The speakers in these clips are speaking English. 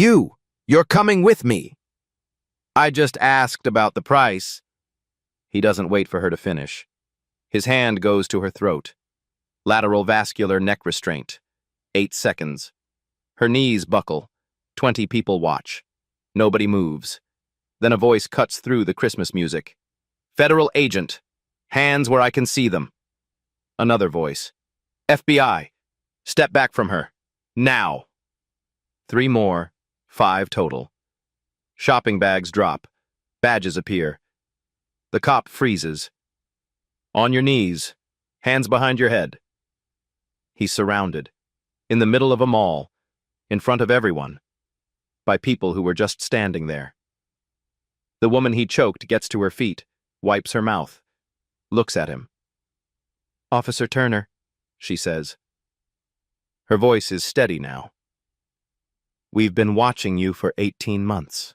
You're coming with me. I just asked about the price. He doesn't wait for her to finish. His hand goes to her throat. Lateral vascular neck restraint. 8 seconds. Her knees buckle. 20 people watch. Nobody moves. Then a voice cuts through the Christmas music. Federal agent. Hands where I can see them. Another voice. FBI. Step back from her. Now. 3 more. 5 total. Shopping bags drop. Badges appear. The cop freezes. On your knees. Hands behind your head. He's surrounded. In the middle of a mall. In front of everyone. By people who were just standing there. The woman he choked gets to her feet, wipes her mouth, looks at him. Officer Turner, she says. Her voice is steady now. We've been watching you for 18 months.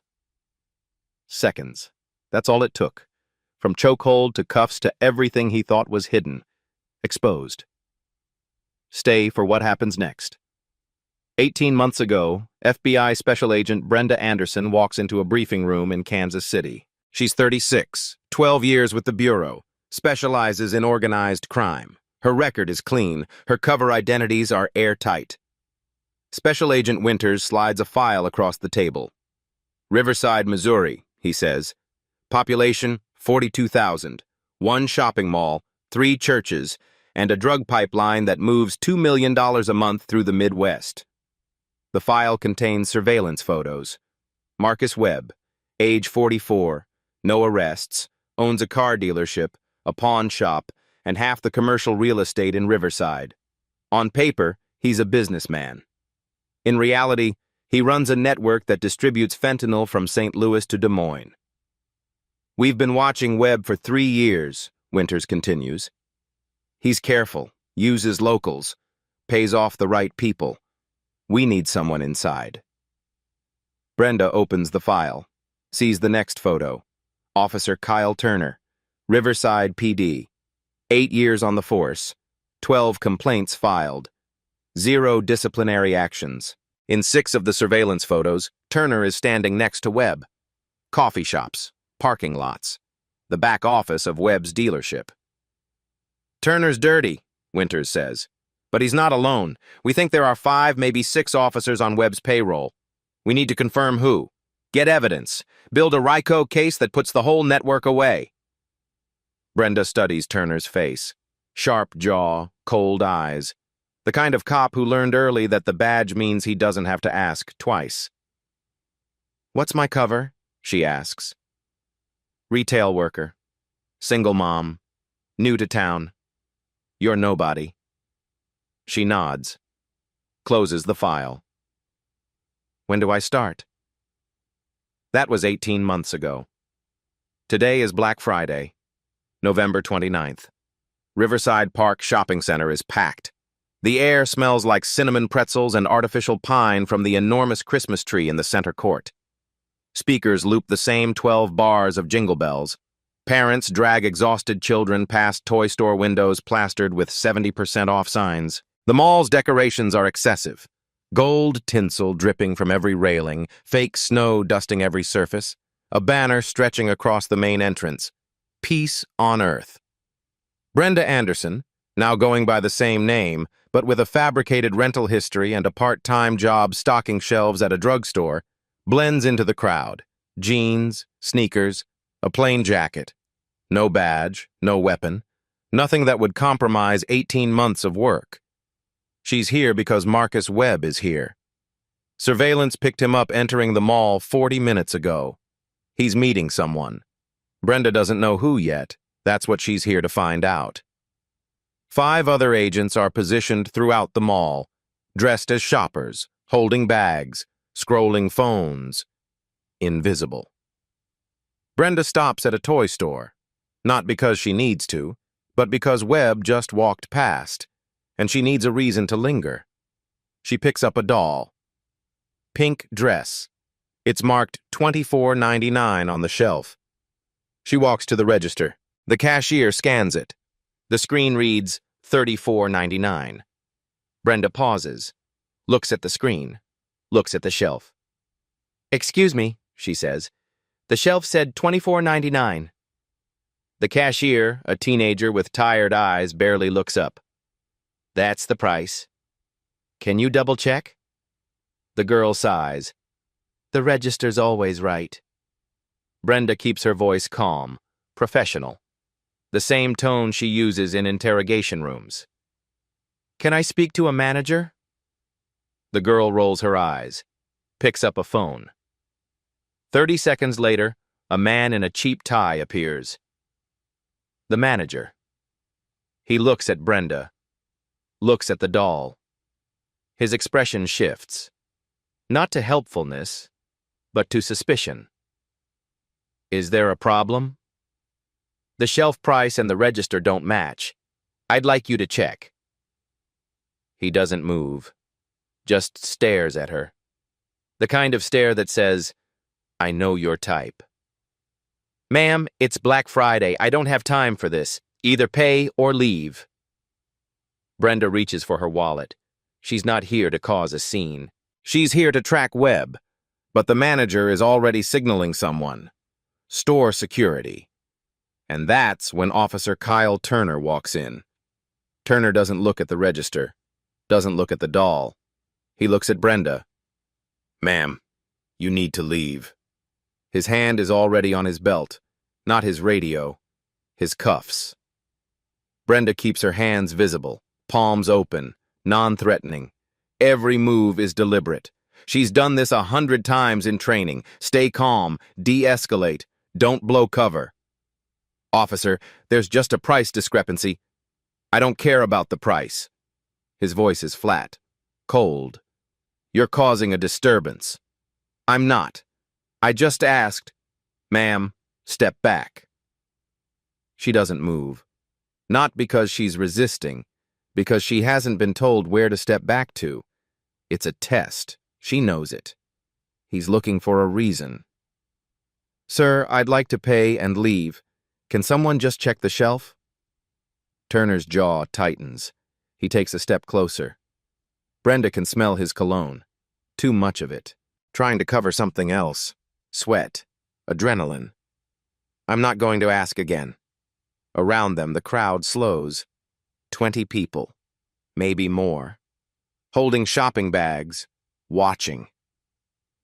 Seconds. That's all it took. From chokehold to cuffs to everything he thought was hidden. Exposed. Stay for what happens next. 18 months ago, FBI Special Agent Brenda Anderson walks into a briefing room in Kansas City. She's 36, 12 years with the Bureau, specializes in organized crime. Her record is clean. Her cover identities are airtight. Special Agent Winters slides a file across the table. Riverside, Missouri, he says. Population, 42,000. 1 shopping mall, 3 churches, and a drug pipeline that moves $2 million a month through the Midwest. The file contains surveillance photos. Marcus Webb, age 44, no arrests, owns a car dealership, a pawn shop, and half the commercial real estate in Riverside. On paper, he's a businessman. In reality, he runs a network that distributes fentanyl from St. Louis to Des Moines. We've been watching Webb for 3 years, Winters continues. He's careful, uses locals, pays off the right people. We need someone inside. Brenda opens the file, sees the next photo. Officer Kyle Turner, Riverside PD. 8 years on the force, 12 complaints filed, 0 disciplinary actions. In 6 of the surveillance photos, Turner is standing next to Webb. Coffee shops, parking lots, the back office of Webb's dealership. Turner's dirty, Winters says. But he's not alone. We think there are 5, maybe 6 officers on Webb's payroll. We need to confirm who. Get evidence. Build a RICO case that puts the whole network away. Brenda studies Turner's face. Sharp jaw, cold eyes. The kind of cop who learned early that the badge means he doesn't have to ask twice. What's my cover? She asks. Retail worker. Single mom. New to town. You're nobody. She nods. Closes the file. When do I start? That was 18 months ago. Today is Black Friday, November 29th. Riverside Park Shopping Center is packed. The air smells like cinnamon pretzels and artificial pine from the enormous Christmas tree in the center court. Speakers loop the same 12 bars of Jingle Bells. Parents drag exhausted children past toy store windows plastered with 70% off signs. The mall's decorations are excessive. Gold tinsel dripping from every railing, fake snow dusting every surface, a banner stretching across the main entrance. Peace on Earth. Brenda Anderson, now going by the same name, but with a fabricated rental history and a part-time job stocking shelves at a drugstore, blends into the crowd. Jeans, sneakers, a plain jacket. No badge, no weapon, nothing that would compromise 18 months of work. She's here because Marcus Webb is here. Surveillance picked him up entering the mall 40 minutes ago. He's meeting someone. Brenda doesn't know who yet. That's what she's here to find out. 5 other agents are positioned throughout the mall, dressed as shoppers, holding bags, scrolling phones. Invisible. Brenda stops at a toy store, not because she needs to, but because Webb just walked past, and she needs a reason to linger. She picks up a doll. Pink dress. It's marked $24.99 on the shelf. She walks to the register. The cashier scans it. The screen reads $34.99. Brenda pauses, looks at the screen, looks at the shelf. "Excuse me," she says. "The shelf said $24.99. The cashier, a teenager with tired eyes, barely looks up. "That's the price. Can you double-check?" The girl sighs. "The register's always right." Brenda keeps her voice calm, professional, the same tone she uses in interrogation rooms. "Can I speak to a manager?" The girl rolls her eyes, picks up a phone. 30 seconds later, a man in a cheap tie appears. The manager. He looks at Brenda, looks at the doll. His expression shifts, not to helpfulness, but to suspicion. "Is there a problem?" "The shelf price and the register don't match. I'd like you to check." He doesn't move, just stares at her. The kind of stare that says, "I know your type." "Ma'am, it's Black Friday. I don't have time for this. Either pay or leave." Brenda reaches for her wallet. She's not here to cause a scene. She's here to track Webb, but the manager is already signaling someone. Store security. And that's when Officer Kyle Turner walks in. Turner doesn't look at the register, doesn't look at the doll. He looks at Brenda. "Ma'am, you need to leave." His hand is already on his belt, not his radio, his cuffs. Brenda keeps her hands visible, palms open, non-threatening. Every move is deliberate. She's done this 100 times in training. Stay calm, de-escalate, don't blow cover. "Officer, there's just a price discrepancy." "I don't care about the price." His voice is flat, cold. "You're causing a disturbance." "I'm not. I just asked." "Ma'am, step back." She doesn't move. Not because she's resisting, because she hasn't been told where to step back to. It's a test. She knows it. He's looking for a reason. "Sir, I'd like to pay and leave. Can someone just check the shelf?" Turner's jaw tightens. He takes a step closer. Brenda can smell his cologne. Too much of it. Trying to cover something else. Sweat. Adrenaline. "I'm not going to ask again." Around them, the crowd slows. 20 people. Maybe more. Holding shopping bags. Watching.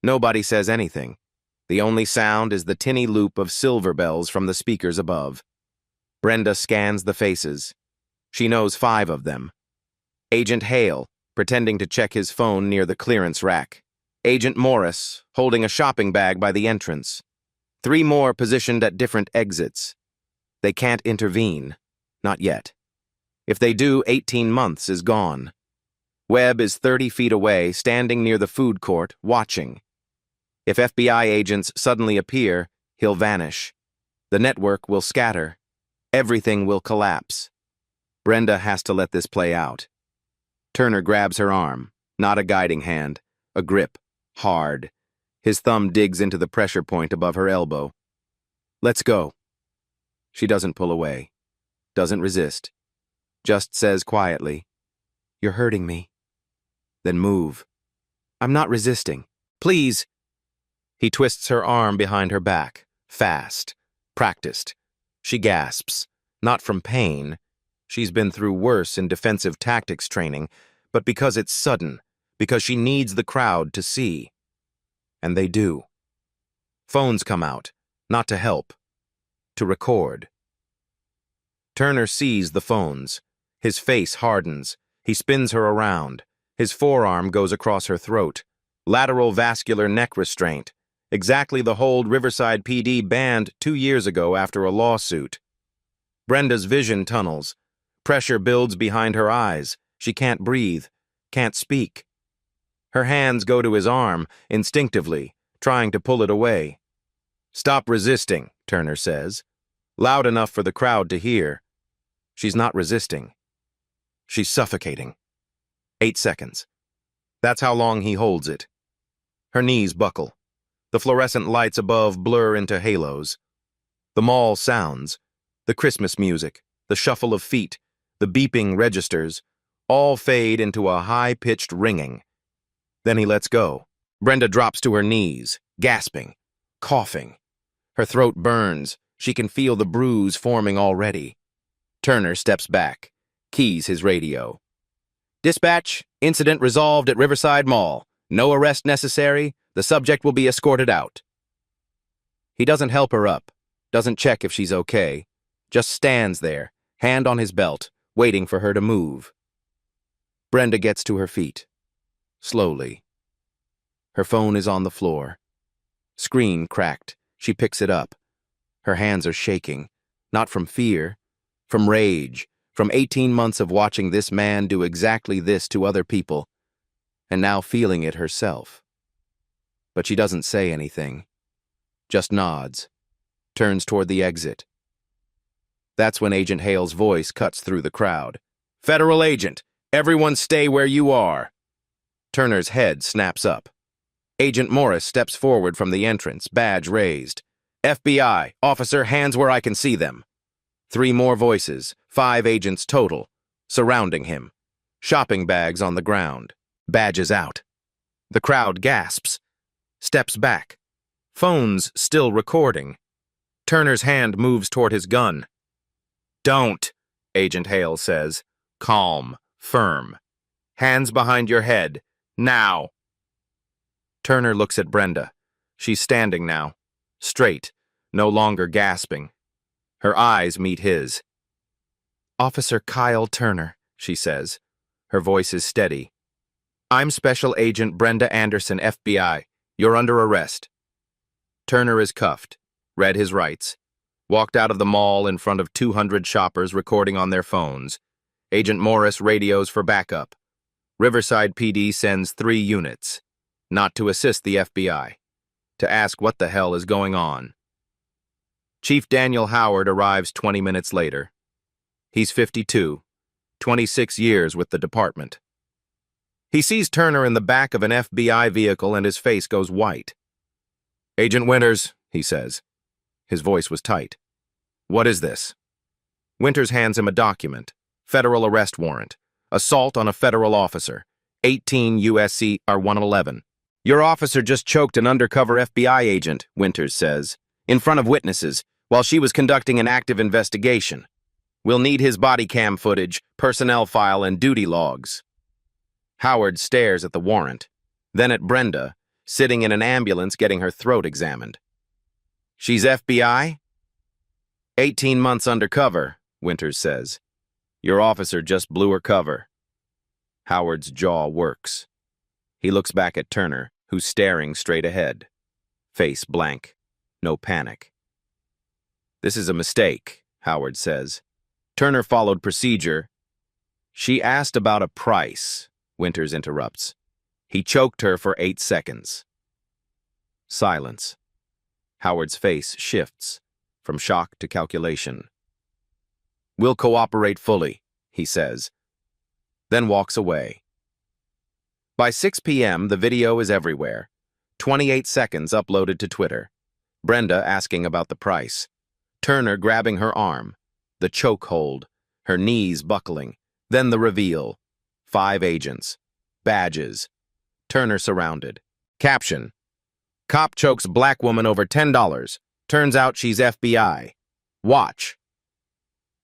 Nobody says anything. The only sound is the tinny loop of silver bells from the speakers above. Brenda scans the faces. She knows 5 of them. Agent Hale, pretending to check his phone near the clearance rack. Agent Morris, holding a shopping bag by the entrance. 3 more positioned at different exits. They can't intervene. Not yet. If they do, 18 months is gone. Webb is 30 feet away, standing near the food court, watching. If FBI agents suddenly appear, he'll vanish. The network will scatter. Everything will collapse. Brenda has to let this play out. Turner grabs her arm, not a guiding hand, a grip, hard. His thumb digs into the pressure point above her elbow. "Let's go." She doesn't pull away, doesn't resist, just says quietly, "You're hurting me." Then move. "I'm not resisting. Please." He twists her arm behind her back, fast, practiced. She gasps, not from pain. She's been through worse in defensive tactics training, but because it's sudden, because she needs the crowd to see. And they do. Phones come out, not to help, to record. Turner sees the phones. His face hardens. He spins her around. His forearm goes across her throat. Lateral vascular neck restraint. Exactly the hold Riverside PD banned 2 years ago after a lawsuit. Brenda's vision tunnels. Pressure builds behind her eyes. She can't breathe, can't speak. Her hands go to his arm, instinctively, trying to pull it away. "Stop resisting," Turner says, loud enough for the crowd to hear. She's not resisting. She's suffocating. 8 seconds. That's how long he holds it. Her knees buckle. The fluorescent lights above blur into halos. The mall sounds, the Christmas music, the shuffle of feet, the beeping registers, all fade into a high-pitched ringing. Then he lets go. Brenda drops to her knees, gasping, coughing. Her throat burns. She can feel the bruise forming already. Turner steps back, keys his radio. "Dispatch, incident resolved at Riverside Mall. No arrest necessary. The subject will be escorted out." He doesn't help her up, doesn't check if she's okay, just stands there, hand on his belt, waiting for her to move. Brenda gets to her feet, slowly. Her phone is on the floor. Screen cracked. She picks it up. Her hands are shaking, not from fear, from rage, from 18 months of watching this man do exactly this to other people, and now feeling it herself. But she doesn't say anything, just nods, turns toward the exit. That's when Agent Hale's voice cuts through the crowd. "Federal agent, everyone stay where you are." Turner's head snaps up. Agent Morris steps forward from the entrance, badge raised. "FBI, officer, hands where I can see them." 3 more voices, 5 agents total, surrounding him. Shopping bags on the ground, badges out. The crowd gasps, steps back. Phones still recording. Turner's hand moves toward his gun. "Don't," Agent Hale says, calm, firm. "Hands behind your head, now." Turner looks at Brenda. She's standing now, straight, no longer gasping. Her eyes meet his. "Officer Kyle Turner," she says. Her voice is steady. "I'm Special Agent Brenda Anderson, FBI. You're under arrest." Turner is cuffed, read his rights, walked out of the mall in front of 200 shoppers recording on their phones. Agent Morris radios for backup. Riverside PD sends 3 units, not to assist the FBI, to ask what the hell is going on. Chief Daniel Howard arrives 20 minutes later. He's 52, 26 years with the department. He sees Turner in the back of an FBI vehicle and his face goes white. "Agent Winters," he says. His voice was tight. "What is this?" Winters hands him a document. Federal arrest warrant. Assault on a federal officer. 18 U.S.C. R-111. "Your officer just choked an undercover FBI agent," Winters says, "in front of witnesses, while she was conducting an active investigation. We'll need his body cam footage, personnel file, and duty logs." Howard stares at the warrant, then at Brenda, sitting in an ambulance getting her throat examined. "She's FBI?" 18 months undercover, Winters says. "Your officer just blew her cover." Howard's jaw works. He looks back at Turner, who's staring straight ahead. Face blank. No panic. "This is a mistake," Howard says. "Turner followed procedure." "She asked about a price," Winters interrupts. "He choked her for 8 seconds. Silence. Howard's face shifts, from shock to calculation. "We'll cooperate fully," he says, then walks away. By 6 p.m., the video is everywhere. 28 seconds uploaded to Twitter. Brenda asking about the price. Turner grabbing her arm. The choke hold. Her knees buckling. Then the reveal. 5 agents. Badges. Turner surrounded. Caption. "Cop chokes black woman over $10. Turns out she's FBI. Watch."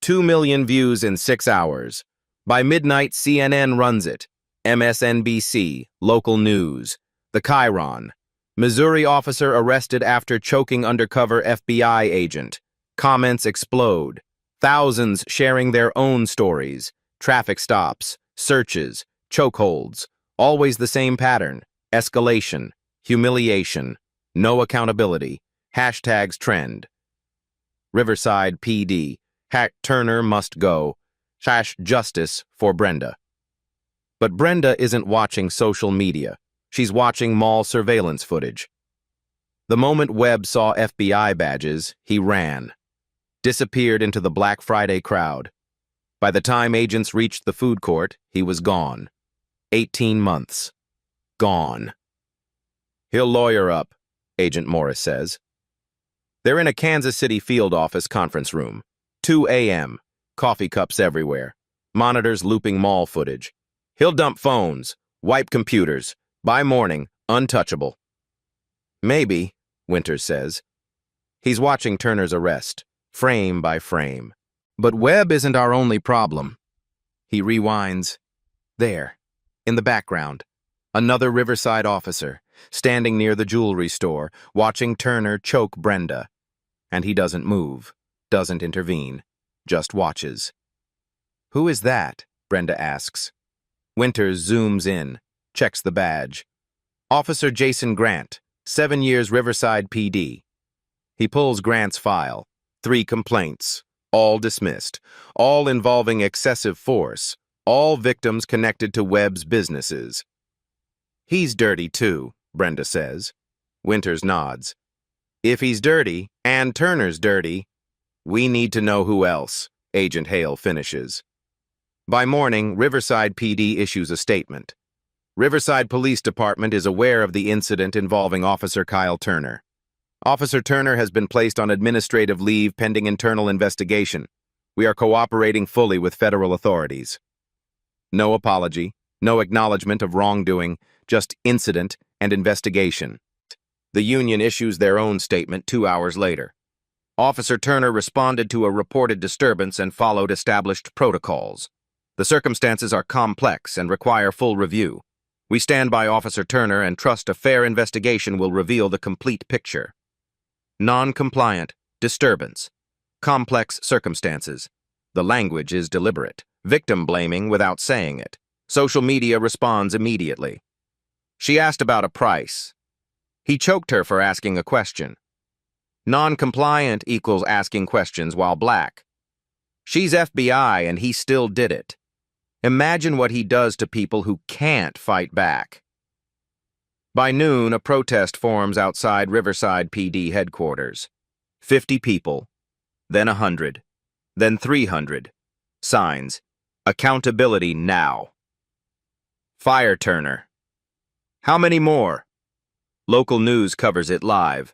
2 million views in 6 hours. By midnight, CNN runs it. MSNBC, local news. The Chiron. Missouri officer arrested after choking undercover FBI agent. Comments explode. Thousands sharing their own stories. Traffic stops, searches, chokeholds. Always the same pattern. Escalation, humiliation, no accountability. Hashtags trend. Riverside PD. Turner must go. Justice for Brenda. But Brenda isn't watching social media. She's watching mall surveillance footage. The moment Webb saw FBI badges, he ran. Disappeared into the Black Friday crowd. By the time agents reached the food court, he was gone. 18 months. Gone. "He'll lawyer up," Agent Morris says. They're in a Kansas City field office conference room. 2 a.m. Coffee cups everywhere. Monitors looping mall footage. "He'll dump phones, wipe computers. By morning, Untouchable. Maybe, Winters says. He's watching Turner's arrest, frame by frame. But Webb isn't our only problem. He rewinds. There, in the background, another Riverside officer, standing near the jewelry store, watching Turner choke Brenda. And he doesn't move, doesn't intervene, just watches. Who is that? Brenda asks. Winters zooms in, checks the badge. Officer Jason Grant, 7 years Riverside PD. He pulls Grant's file. 3 complaints, all dismissed, all involving excessive force, all victims connected to Webb's businesses. He's dirty too, Brenda says. Winters nods. If he's dirty, and Turner's dirty, we need to know who else, Agent Hale finishes. By morning, Riverside PD issues a statement. Riverside Police Department is aware of the incident involving Officer Kyle Turner. Officer Turner has been placed on administrative leave pending internal investigation. We are cooperating fully with federal authorities. No apology, no acknowledgement of wrongdoing, just incident and investigation. The union issues their own statement 2 hours later. Officer Turner responded to a reported disturbance and followed established protocols. The circumstances are complex and require full review. We stand by Officer Turner and trust a fair investigation will reveal the complete picture. Non-compliant, disturbance, complex circumstances. The language is deliberate, victim blaming without saying it. Social media responds immediately. She asked about a price. He choked her for asking a question. Non-compliant equals asking questions while black. She's FBI and he still did it. Imagine what he does to people who can't fight back. By noon, a protest forms outside Riverside PD headquarters. 50 people, then 100, then 300. Signs. Accountability now. Fire Turner. How many more? Local news covers it live.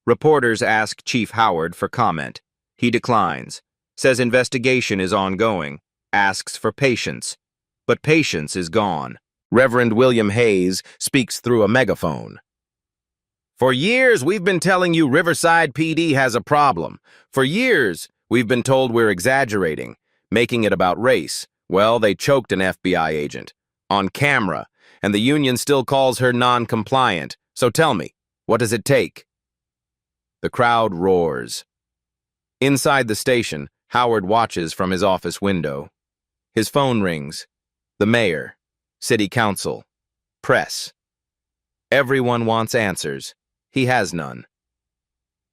Reporters ask Chief Howard for comment. He declines, says investigation is ongoing, asks for patience. But patience is gone. Reverend William Hayes speaks through a megaphone. For years, we've been telling you Riverside PD has a problem. For years, we've been told we're exaggerating, making it about race. Well, they choked an FBI agent. On camera. And the union still calls her non-compliant. So tell me, what does it take? The crowd roars. Inside the station, Howard watches from his office window. His phone rings. The mayor, city council, press. Everyone wants answers. He has none.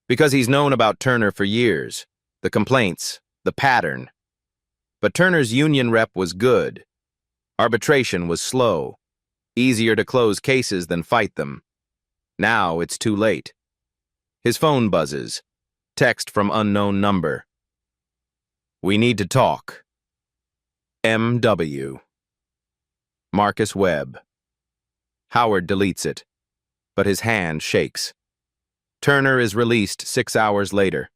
Because he's known about Turner for years. The complaints, the pattern. But Turner's union rep was good. Arbitration was slow. Easier to close cases than fight them. Now it's too late. His phone buzzes. Text from unknown number. We need to talk. M.W. Marcus Webb. Howard deletes it, but his hand shakes. Turner is released 6 hours later.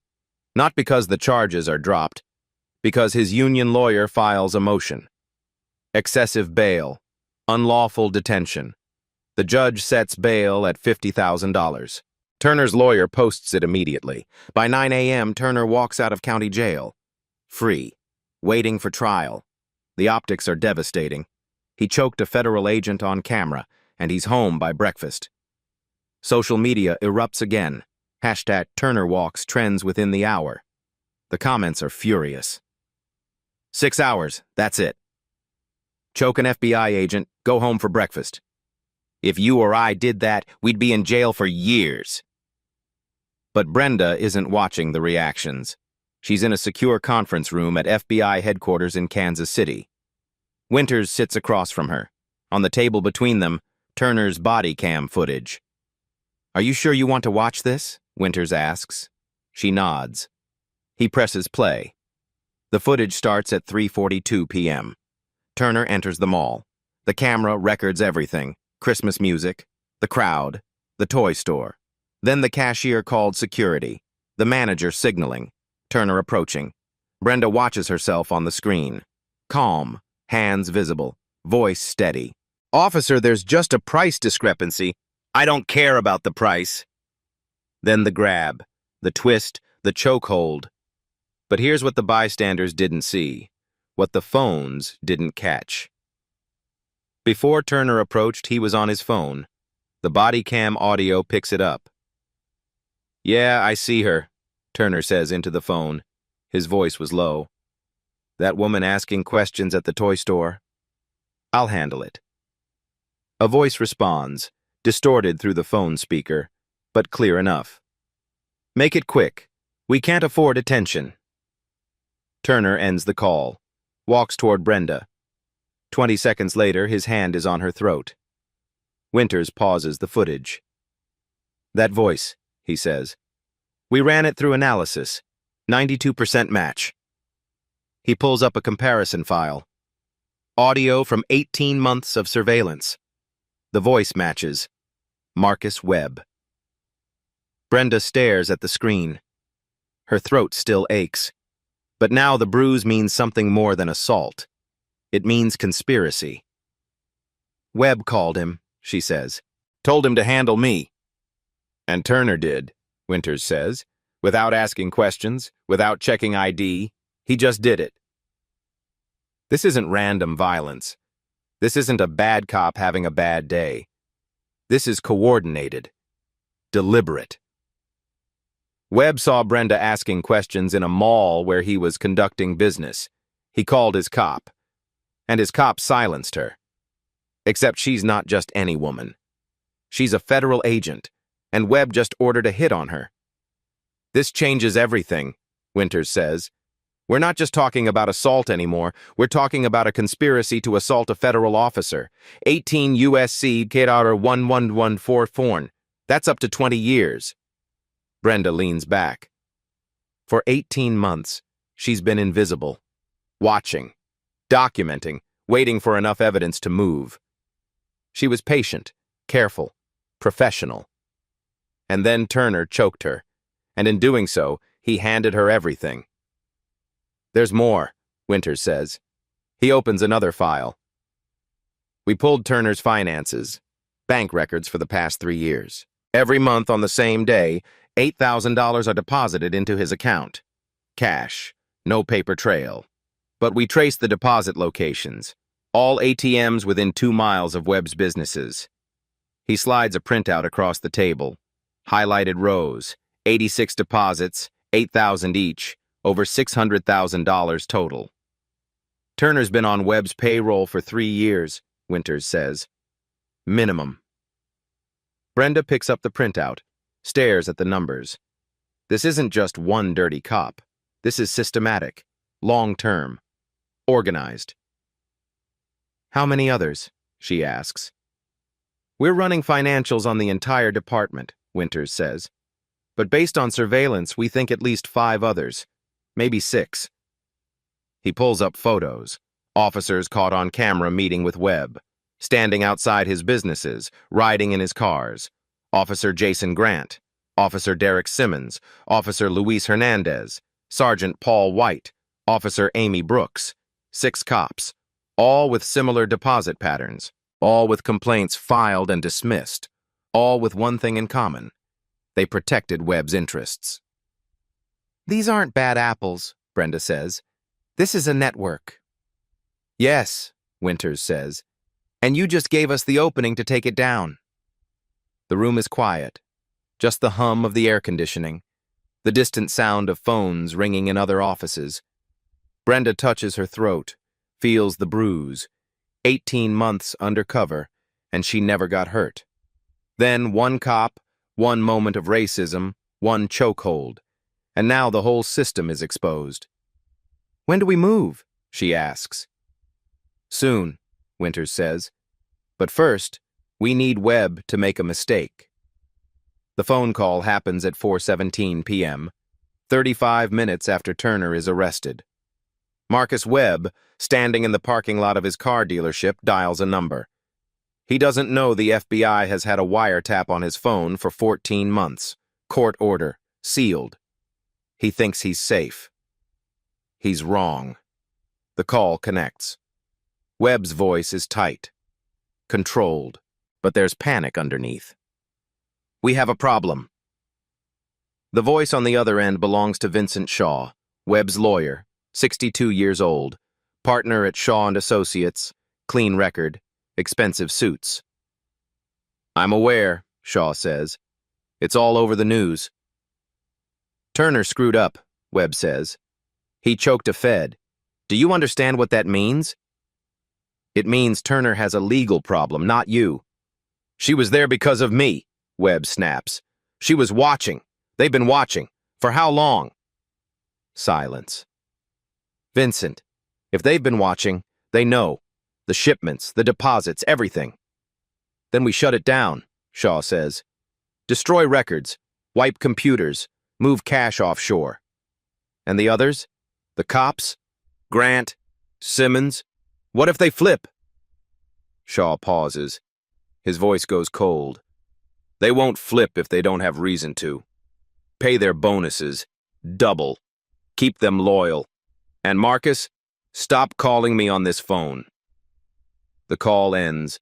Not because the charges are dropped, because his union lawyer files a motion. Excessive bail. Unlawful detention. The judge sets bail at $50,000. Turner's lawyer posts it immediately. By 9 a.m., Turner walks out of county jail. Free. Waiting for trial. The optics are devastating. He choked a federal agent on camera, and he's home by breakfast. Social media erupts again. Hashtag Turner Walks trends within the hour. The comments are furious. 6 hours, that's it. Choke an FBI agent, go home for breakfast. If you or I did that, we'd be in jail for years. But Brenda isn't watching the reactions. She's in a secure conference room at FBI headquarters in Kansas City. Winters sits across from her. On the table between them, Turner's body cam footage. Are you sure you want to watch this? Winters asks. She nods. He presses play. The footage starts at 3:42 p.m. Turner enters the mall. The camera records everything. Christmas music, the crowd, the toy store. Then the cashier called security. The manager signaling. Turner approaching. Brenda watches herself on the screen. Calm, hands visible, voice steady. Officer, there's just a price discrepancy. I don't care about the price. Then the grab, the twist, the chokehold. But here's what the bystanders didn't see, what the phones didn't catch. Before Turner approached, he was on his phone. The body cam audio picks it up. "Yeah, I see her," Turner says into the phone. His voice was low. "That woman asking questions at the toy store? I'll handle it." A voice responds, distorted through the phone speaker, but clear enough. "Make it quick. We can't afford attention." Turner ends the call, walks toward Brenda. 20 seconds later, his hand is on her throat. Winters pauses the footage. "That voice," he says. "We ran it through analysis. 92% match." He pulls up a comparison file. Audio from 18 months of surveillance. The voice matches. Marcus Webb. Brenda stares at the screen. Her throat still aches. But now the bruise means something more than assault. It means conspiracy. "Webb called him," she says. "Told him to handle me." "And Turner did," Winters says, "without asking questions, without checking ID. He just did it." This isn't random violence. This isn't a bad cop having a bad day. This is coordinated, deliberate. Webb saw Brenda asking questions in a mall where he was conducting business. He called his cop, and his cop silenced her. Except she's not just any woman. She's a federal agent, and Webb just ordered a hit on her. "This changes everything," Winters says. "We're not just talking about assault anymore. We're talking about a conspiracy to assault a federal officer. 18 U.S.C. K.R. 11144. That's up to 20 years. Brenda leans back. For 18 months, she's been invisible, watching, documenting, waiting for enough evidence to move. She was patient, careful, professional. And then Turner choked her, and in doing so, he handed her everything. "There's more," Winters says. He opens another file. "We pulled Turner's finances, bank records for the past 3 years. Every month on the same day, $8,000 are deposited into his account. Cash, no paper trail. But we traced the deposit locations, all ATMs within 2 miles of Webb's businesses." He slides a printout across the table. Highlighted rows, 86 deposits, $8,000 each, over $600,000 total. "Turner's been on Webb's payroll for 3 years, Winters says. Minimum. Brenda picks up the printout, stares at the numbers. This isn't just one dirty cop. This is systematic, long-term, organized. "How many others?" she asks. "We're running financials on the entire department," Winters says. "But based on surveillance, we think at least 5 others. Maybe 6. He pulls up photos. Officers caught on camera meeting with Webb, standing outside his businesses, riding in his cars. Officer Jason Grant, Officer Derek Simmons, Officer Luis Hernandez, Sergeant Paul White, Officer Amy Brooks. 6 cops, all with similar deposit patterns, all with complaints filed and dismissed, all with one thing in common. They protected Webb's interests. "These aren't bad apples," Brenda says. "This is a network." "Yes," Winters says, "and you just gave us the opening to take it down." The room is quiet, just the hum of the air conditioning, the distant sound of phones ringing in other offices. Brenda touches her throat, feels the bruise. 18 months undercover, and she never got hurt. Then one cop, one moment of racism, one chokehold, and now the whole system is exposed. "When do we move?" she asks. "Soon," Winters says. "But first, we need Webb to make a mistake." The phone call happens at 4:17 p.m., 35 minutes after Turner is arrested. Marcus Webb, standing in the parking lot of his car dealership, dials a number. He doesn't know the FBI has had a wiretap on his phone for 14 months. Court order, sealed. He thinks he's safe. He's wrong. The call connects. Webb's voice is tight, controlled, but there's panic underneath. We have a problem. The voice on the other end belongs to Vincent Shaw, Webb's lawyer, 62 years old, partner at Shaw & Associates, clean record, expensive suits. I'm aware, Shaw says. It's all over the news. Turner screwed up, Webb says. He choked a Fed. Do you understand what that means? It means Turner has a legal problem, not you. She was there because of me, Webb snaps. She was watching. They've been watching. For how long? Silence. Vincent, if they've been watching, they know. The shipments, the deposits, everything. Then we shut it down, Shaw says. Destroy records, wipe computers, move cash offshore. And the others? The cops? Grant? Simmons? What if they flip? Shaw pauses. His voice goes cold. They won't flip if they don't have reason to. Pay their bonuses. Double. Keep them loyal. And Marcus, stop calling me on this phone. The call ends.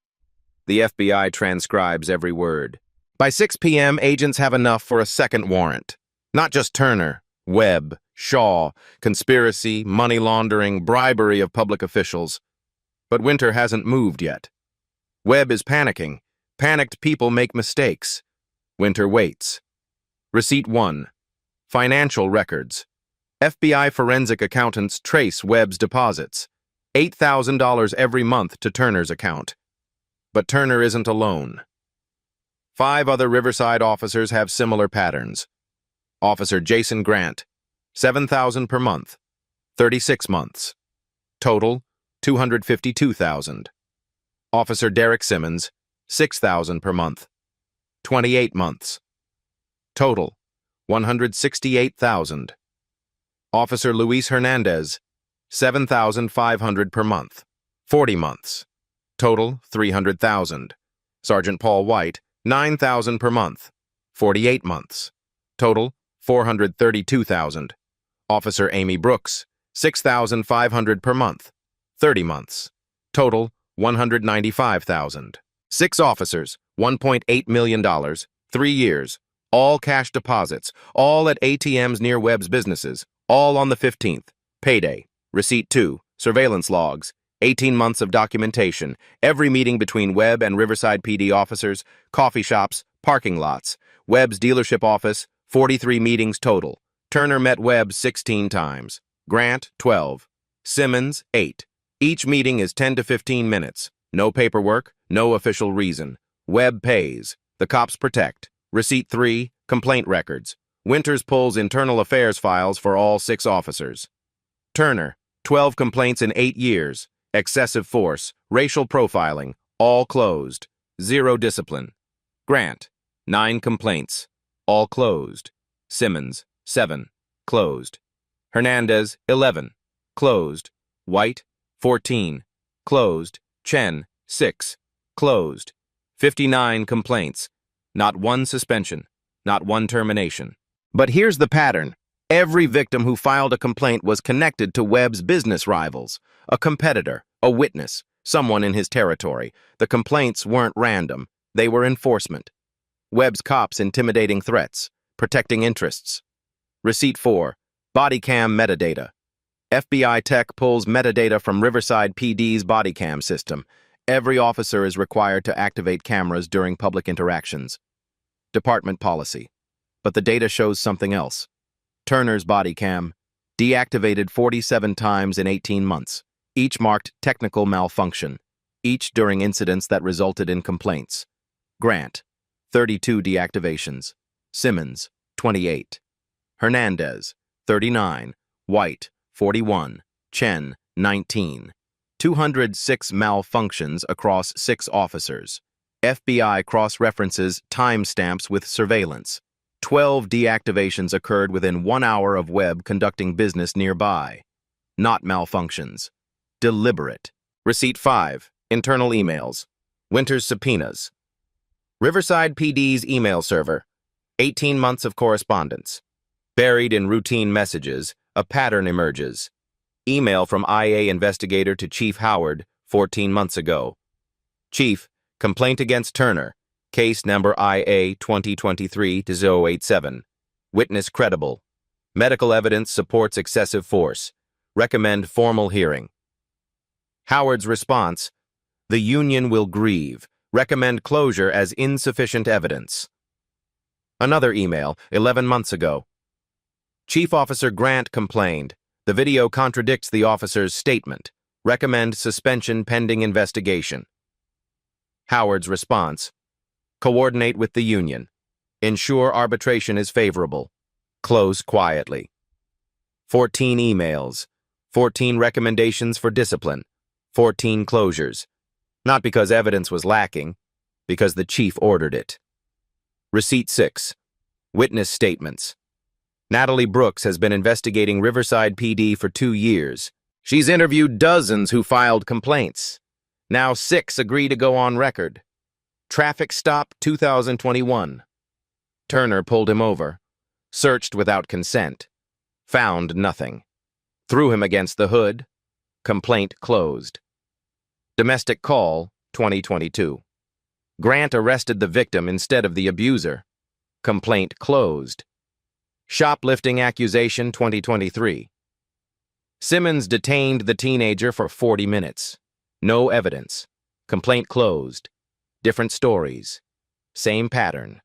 The FBI transcribes every word. By 6 p.m., agents have enough for a second warrant. Not just Turner, Webb, Shaw, conspiracy, money laundering, bribery of public officials. But Winter hasn't moved yet. Webb is panicking. Panicked people make mistakes. Winter waits. Receipt 1. Financial records. FBI forensic accountants trace Webb's deposits. $8,000 every month to Turner's account. But Turner isn't alone. 5 other Riverside officers have similar patterns. Officer Jason Grant, $7,000 per month, 36 months. Total, $252,000. Officer Derek Simmons, $6,000 per month, 28 months. Total, $168,000. Officer Luis Hernandez, $7,500 per month, 40 months. Total, $300,000. Sergeant Paul White, $9,000 per month, 48 months. Total, $432,000. Officer Amy Brooks, $6,500 per month, 30 months. Total, $195,000. 6 officers, $1.8 million, 3 years, all cash deposits, all at ATMs near Webb's businesses, all on the 15th. Payday. Receipt 2, surveillance logs, 18 months of documentation, every meeting between Webb and Riverside PD officers, coffee shops, parking lots, Webb's dealership office, 43 meetings total. Turner met Webb 16 times. Grant, 12. Simmons, 8. Each meeting is 10 to 15 minutes. No paperwork, no official reason. Webb pays. The cops protect. Receipt 3, complaint records. Winters pulls internal affairs files for all 6 officers. Turner, 12 complaints in 8 years. Excessive force, racial profiling, all closed. 0 discipline. Grant, 9 complaints, all closed. Simmons, 7, closed. Hernandez, 11, closed. White, 14, closed. Chen, 6, closed. 59 complaints, not 1 suspension, not 1 termination. But here's the pattern. Every victim who filed a complaint was connected to Webb's business rivals, a competitor, a witness, someone in his territory. The complaints weren't random. They were enforcement. Webb's cops intimidating threats, protecting interests. Receipt 4, body cam metadata. FBI tech pulls metadata from Riverside PD's body cam system. Every officer is required to activate cameras during public interactions. Department policy. But the data shows something else. Turner's body cam, deactivated 47 times in 18 months, each marked technical malfunction, each during incidents that resulted in complaints. Grant, 32 deactivations. Simmons, 28. Hernandez, 39. White, 41. Chen, 19. 206 malfunctions across 6 officers. FBI cross-references timestamps with surveillance. 12 deactivations occurred within 1 hour of Webb conducting business nearby. Not malfunctions. Deliberate. Receipt 5. Internal emails. Winters subpoenas. Riverside PD's email server. 18 months of correspondence. Buried in routine messages, a pattern emerges. Email from IA investigator to Chief Howard 14 months ago. Chief, complaint against Turner. Case number IA 2023-087. Witness credible. Medical evidence supports excessive force. Recommend formal hearing. Howard's response: the union will grieve. Recommend closure as insufficient evidence. Another email, 11 months ago. Chief Officer Grant complained. The video contradicts the officer's statement. Recommend suspension pending investigation. Howard's response: coordinate with the union. Ensure arbitration is favorable. Close quietly. 14 emails. 14 recommendations for discipline. 14 closures. Not because evidence was lacking, because the chief ordered it. Receipt 6. Witness statements. Natalie Brooks has been investigating Riverside PD for 2 years. She's interviewed dozens who filed complaints. Now 6 agree to go on record. Traffic stop 2021. Turner pulled him over. Searched without consent. Found nothing. Threw him against the hood. Complaint closed. Domestic call 2022. Grant arrested the victim instead of the abuser. Complaint closed. Shoplifting accusation 2023. Simmons detained the teenager for 40 minutes. No evidence. Complaint closed. Different stories. Same pattern.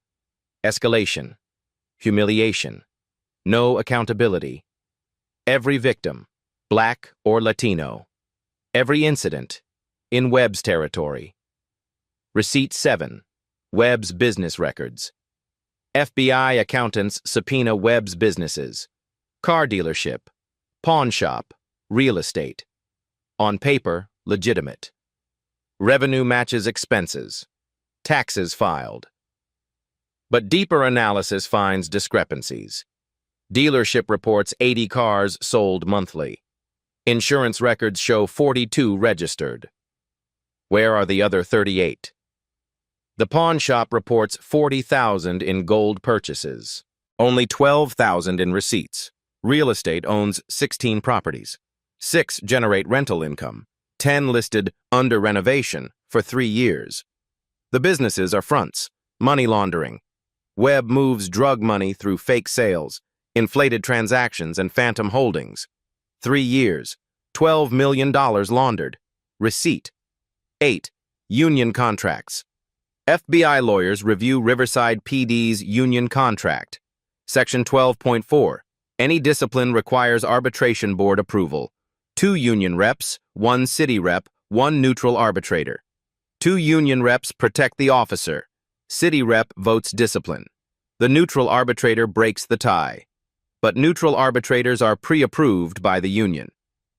Escalation. Humiliation. No accountability. Every victim, Black or Latino. Every incident, in Webb's territory. Receipt 7. Webb's business records. FBI accountants subpoena Webb's businesses. Car dealership. Pawn shop. Real estate. On paper, legitimate. Revenue matches expenses. Taxes filed. But deeper analysis finds discrepancies. Dealership reports 80 cars sold monthly. Insurance records show 42 registered. Where are the other 38? The pawn shop reports 40,000 in gold purchases. Only 12,000 in receipts. Real estate owns 16 properties. 6 generate rental income. 10 listed under renovation for 3 years. The businesses are fronts, money laundering. Webb moves drug money through fake sales, inflated transactions, and phantom holdings. 3 years, $12 million laundered. Receipt. 8. Union contracts. FBI lawyers review Riverside PD's union contract. Section 12.4. Any discipline requires arbitration board approval. 2 union reps, 1 city rep, 1 neutral arbitrator. 2 union reps protect the officer. City rep votes discipline. The neutral arbitrator breaks the tie. But neutral arbitrators are pre-approved by the union.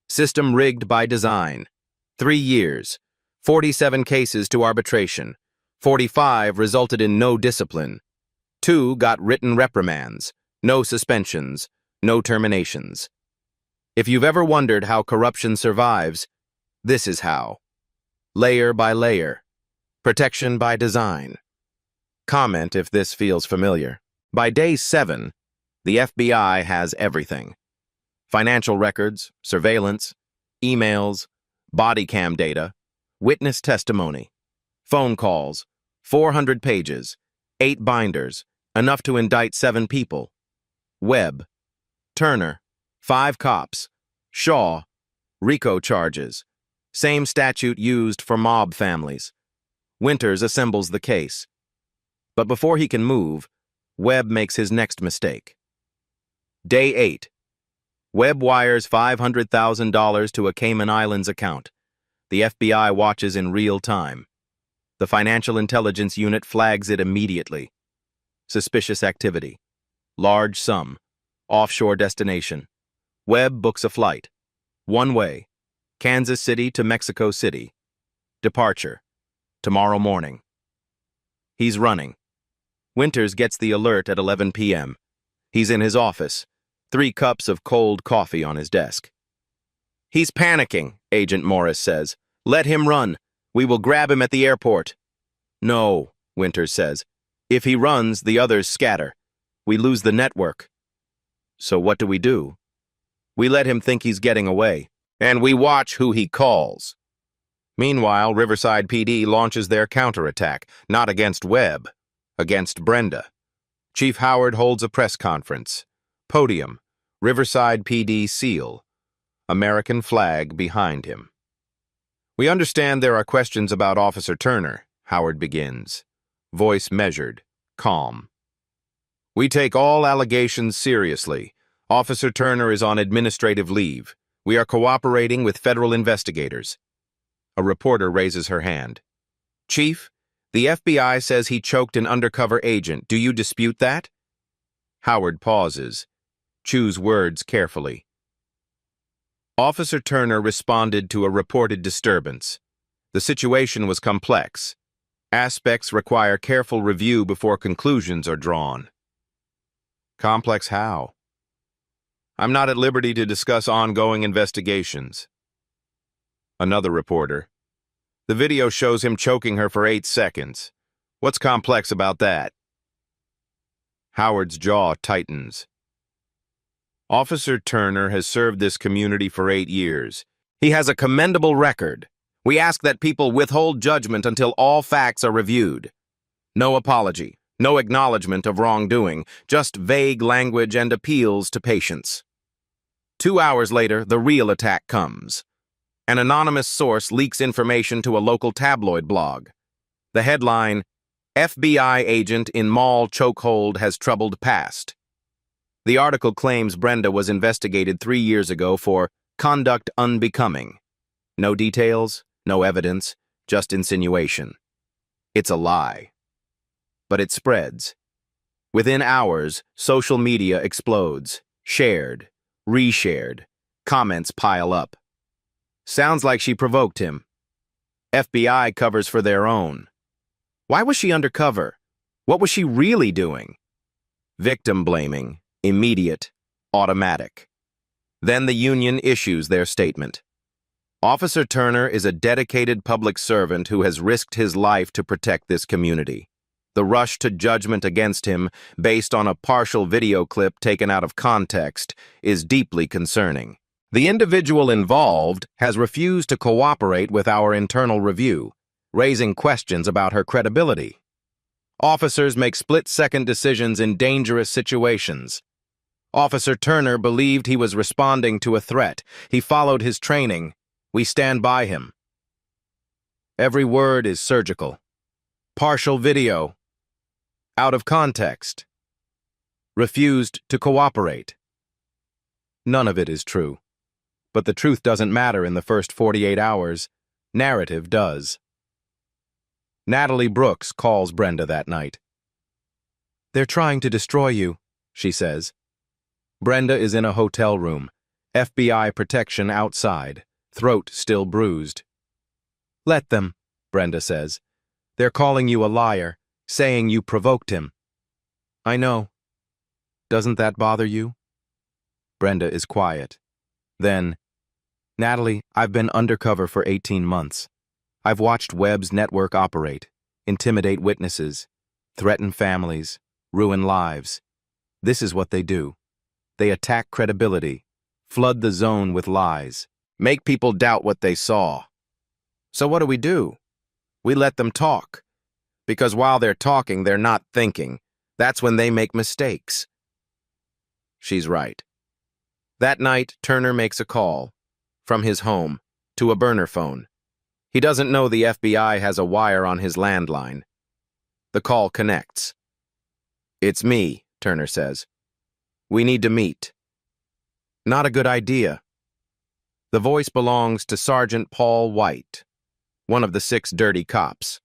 System rigged by design. 3 years. 47 cases to arbitration. 45 resulted in no discipline. 2 got written reprimands. No suspensions. No terminations. If you've ever wondered how corruption survives, this is how. Layer by layer. Protection by design. Comment if this feels familiar. By day 7, the FBI has everything. Financial records, surveillance, emails, body cam data, witness testimony, phone calls, 400 pages, 8 binders, enough to indict 7 people. Webb, Turner, 5 cops, Shaw, RICO charges, same statute used for mob families. Winters assembles the case. But before he can move, Webb makes his next mistake. Day 8. Webb wires $500,000 to a Cayman Islands account. The FBI watches in real time. The Financial Intelligence Unit flags it immediately. Suspicious activity. Large sum. Offshore destination. Webb books a flight. One way. Kansas City to Mexico City. Departure. Tomorrow morning. He's running. Winters gets the alert at 11 p.m. He's in his office. 3 cups of cold coffee on his desk. He's panicking, Agent Morris says. Let him run. We will grab him at the airport. No, Winters says. If he runs, the others scatter. We lose the network. So what do? We let him think he's getting away, and we watch who he calls. Meanwhile, Riverside PD launches their counterattack, not against Webb, against Brenda. Chief Howard holds a press conference. Podium, Riverside PD seal, American flag behind him. We understand there are questions about Officer Turner, Howard begins. Voice measured, calm. We take all allegations seriously. Officer Turner is on administrative leave. We are cooperating with federal investigators. A reporter raises her hand. Chief, the FBI says he choked an undercover agent. Do you dispute that? Howard pauses. Choose words carefully. Officer Turner responded to a reported disturbance. The situation was complex. Aspects require careful review before conclusions are drawn. Complex how? I'm not at liberty to discuss ongoing investigations. Another reporter. The video shows him choking her for 8 seconds. What's complex about that? Howard's jaw tightens. Officer Turner has served this community for 8 years. He has a commendable record. We ask that people withhold judgment until all facts are reviewed. No apology, no acknowledgement of wrongdoing, just vague language and appeals to patience. 2 hours later, the real attack comes. An anonymous source leaks information to a local tabloid blog. The headline, FBI agent in mall chokehold has troubled past. The article claims Brenda was investigated 3 years ago for conduct unbecoming. No details, no evidence, just insinuation. It's a lie. But it spreads. Within hours, social media explodes. Shared, reshared, comments pile up. Sounds like she provoked him. FBI covers for their own. Why was she undercover? What was she really doing? Victim blaming, immediate, automatic. Then the union issues their statement. Officer Turner is a dedicated public servant who has risked his life to protect this community. The rush to judgment against him, based on a partial video clip taken out of context, is deeply concerning. The individual involved has refused to cooperate with our internal review, raising questions about her credibility. Officers make split-second decisions in dangerous situations. Officer Turner believed he was responding to a threat. He followed his training. We stand by him. Every word is surgical. Partial video. Out of context. Refused to cooperate. None of it is true. But the truth doesn't matter in the first 48 hours. Narrative does. Natalie Brooks calls Brenda that night. They're trying to destroy you, she says. Brenda is in a hotel room, FBI protection outside, throat still bruised. Let them, Brenda says. They're calling you a liar, saying you provoked him. I know. Doesn't that bother you? Brenda is quiet. Then, Natalie, I've been undercover for 18 months. I've watched Webb's network operate, intimidate witnesses, threaten families, ruin lives. This is what they do. They attack credibility, flood the zone with lies, make people doubt what they saw. So what do? We let them talk. Because while they're talking, they're not thinking. That's when they make mistakes. She's right. That night, Turner makes a call, from his home, to a burner phone. He doesn't know the FBI has a wire on his landline. The call connects. It's me, Turner says. We need to meet. Not a good idea. The voice belongs to Sergeant Paul White, one of the 6 dirty cops.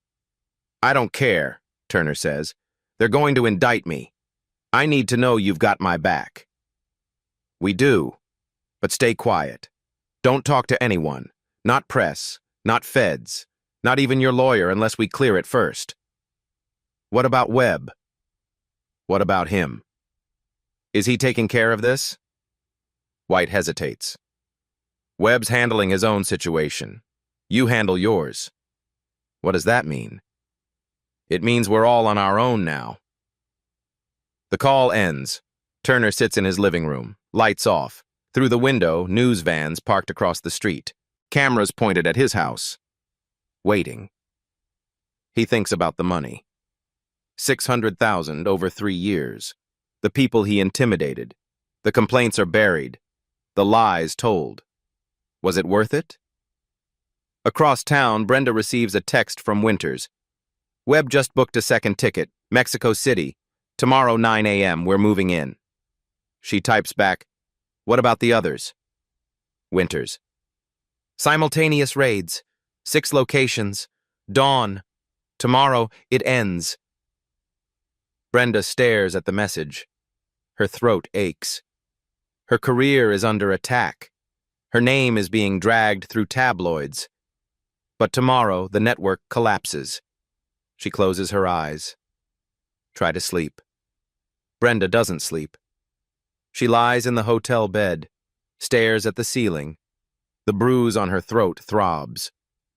I don't care, Turner says. They're going to indict me. I need to know you've got my back. We do, but stay quiet. Don't talk to anyone, not press, not feds, not even your lawyer unless we clear it first. What about Webb? What about him? Is he taking care of this? White hesitates. Webb's handling his own situation. You handle yours. What does that mean? It means we're all on our own now. The call ends. Turner sits in his living room, lights off. Through the window, news vans parked across the street. Cameras pointed at his house. waiting. He thinks about the money. 600,000 over 3 years. The people he intimidated. The complaints are buried. The lies told. Was it worth it? Across town, Brenda receives a text from Winters. Webb just booked a second ticket, Mexico City. Tomorrow 9 a.m., we're moving in. She types back, what about the others? Winters. Simultaneous raids. 6 locations. Dawn. Tomorrow, it ends. Brenda stares at the message. Her throat aches. Her career is under attack. Her name is being dragged through tabloids. But tomorrow, the network collapses. She closes her eyes. Try to sleep. Brenda doesn't sleep. She lies in the hotel bed, stares at the ceiling. The bruise on her throat throbs.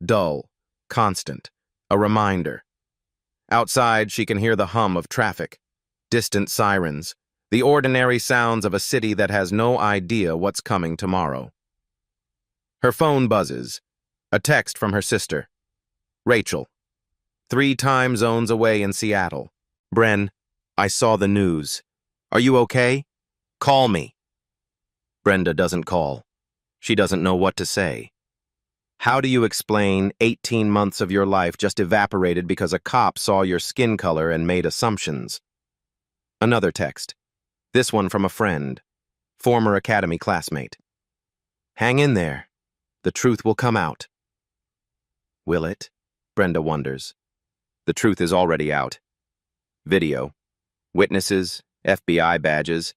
Dull, constant, a reminder. Outside, she can hear the hum of traffic, distant sirens, the ordinary sounds of a city that has no idea what's coming tomorrow. Her phone buzzes. A text from her sister. Rachel. 3 time zones away in Seattle. Bren, I saw the news. Are you okay? Call me. Brenda doesn't call. She doesn't know what to say. How do you explain 18 months of your life just evaporated because a cop saw your skin color and made assumptions? Another text. This one from a friend, former academy classmate. Hang in there. The truth will come out. Will it? Brenda wonders. The truth is already out. Video. Witnesses, FBI badges.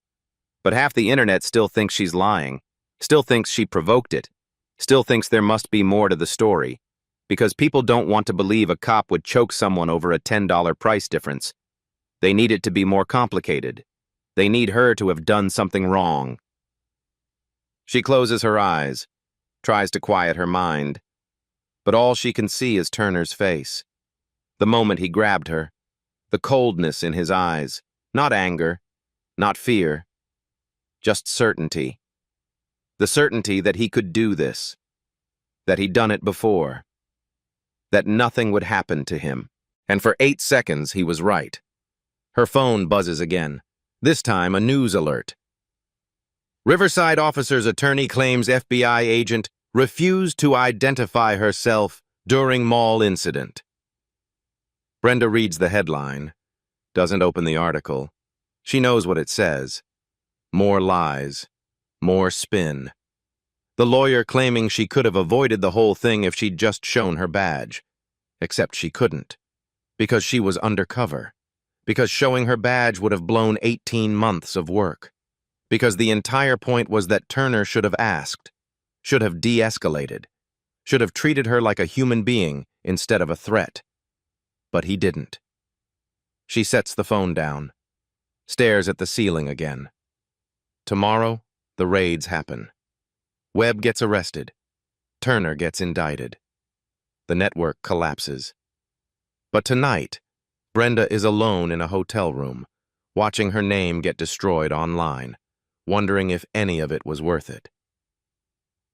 But half the internet still thinks she's lying, still thinks she provoked it, still thinks there must be more to the story, because people don't want to believe a cop would choke someone over a $10 price difference. They need it to be more complicated. They need her to have done something wrong. She closes her eyes, tries to quiet her mind, but all she can see is Turner's face. The moment he grabbed her, the coldness in his eyes, not anger, not fear, just certainty. The certainty that he could do this, that he'd done it before, that nothing would happen to him. And for 8 seconds, he was right. Her phone buzzes again, this time a news alert. Riverside officer's attorney claims FBI agent refused to identify herself during mall incident. Brenda reads the headline, doesn't open the article. She knows what it says. More lies, more spin. The lawyer claiming she could have avoided the whole thing if she'd just shown her badge. Except she couldn't, because she was undercover, because showing her badge would have blown 18 months of work, because the entire point was that Turner should have asked, should have de-escalated, should have treated her like a human being instead of a threat. But he didn't. She sets the phone down, stares at the ceiling again. Tomorrow, the raids happen. Webb gets arrested. Turner gets indicted. The network collapses. But tonight, Brenda is alone in a hotel room, watching her name get destroyed online, wondering if any of it was worth it.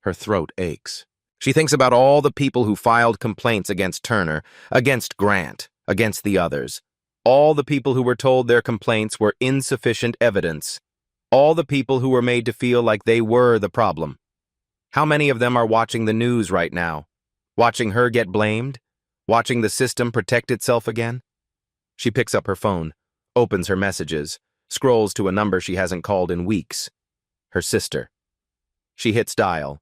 Her throat aches. She thinks about all the people who filed complaints against Turner, against Grant, against the others. All the people who were told their complaints were insufficient evidence. All the people who were made to feel like they were the problem. How many of them are watching the news right now? Watching her get blamed? Watching the system protect itself again? She picks up her phone, opens her messages, scrolls to a number she hasn't called in weeks. Her sister. She hits dial.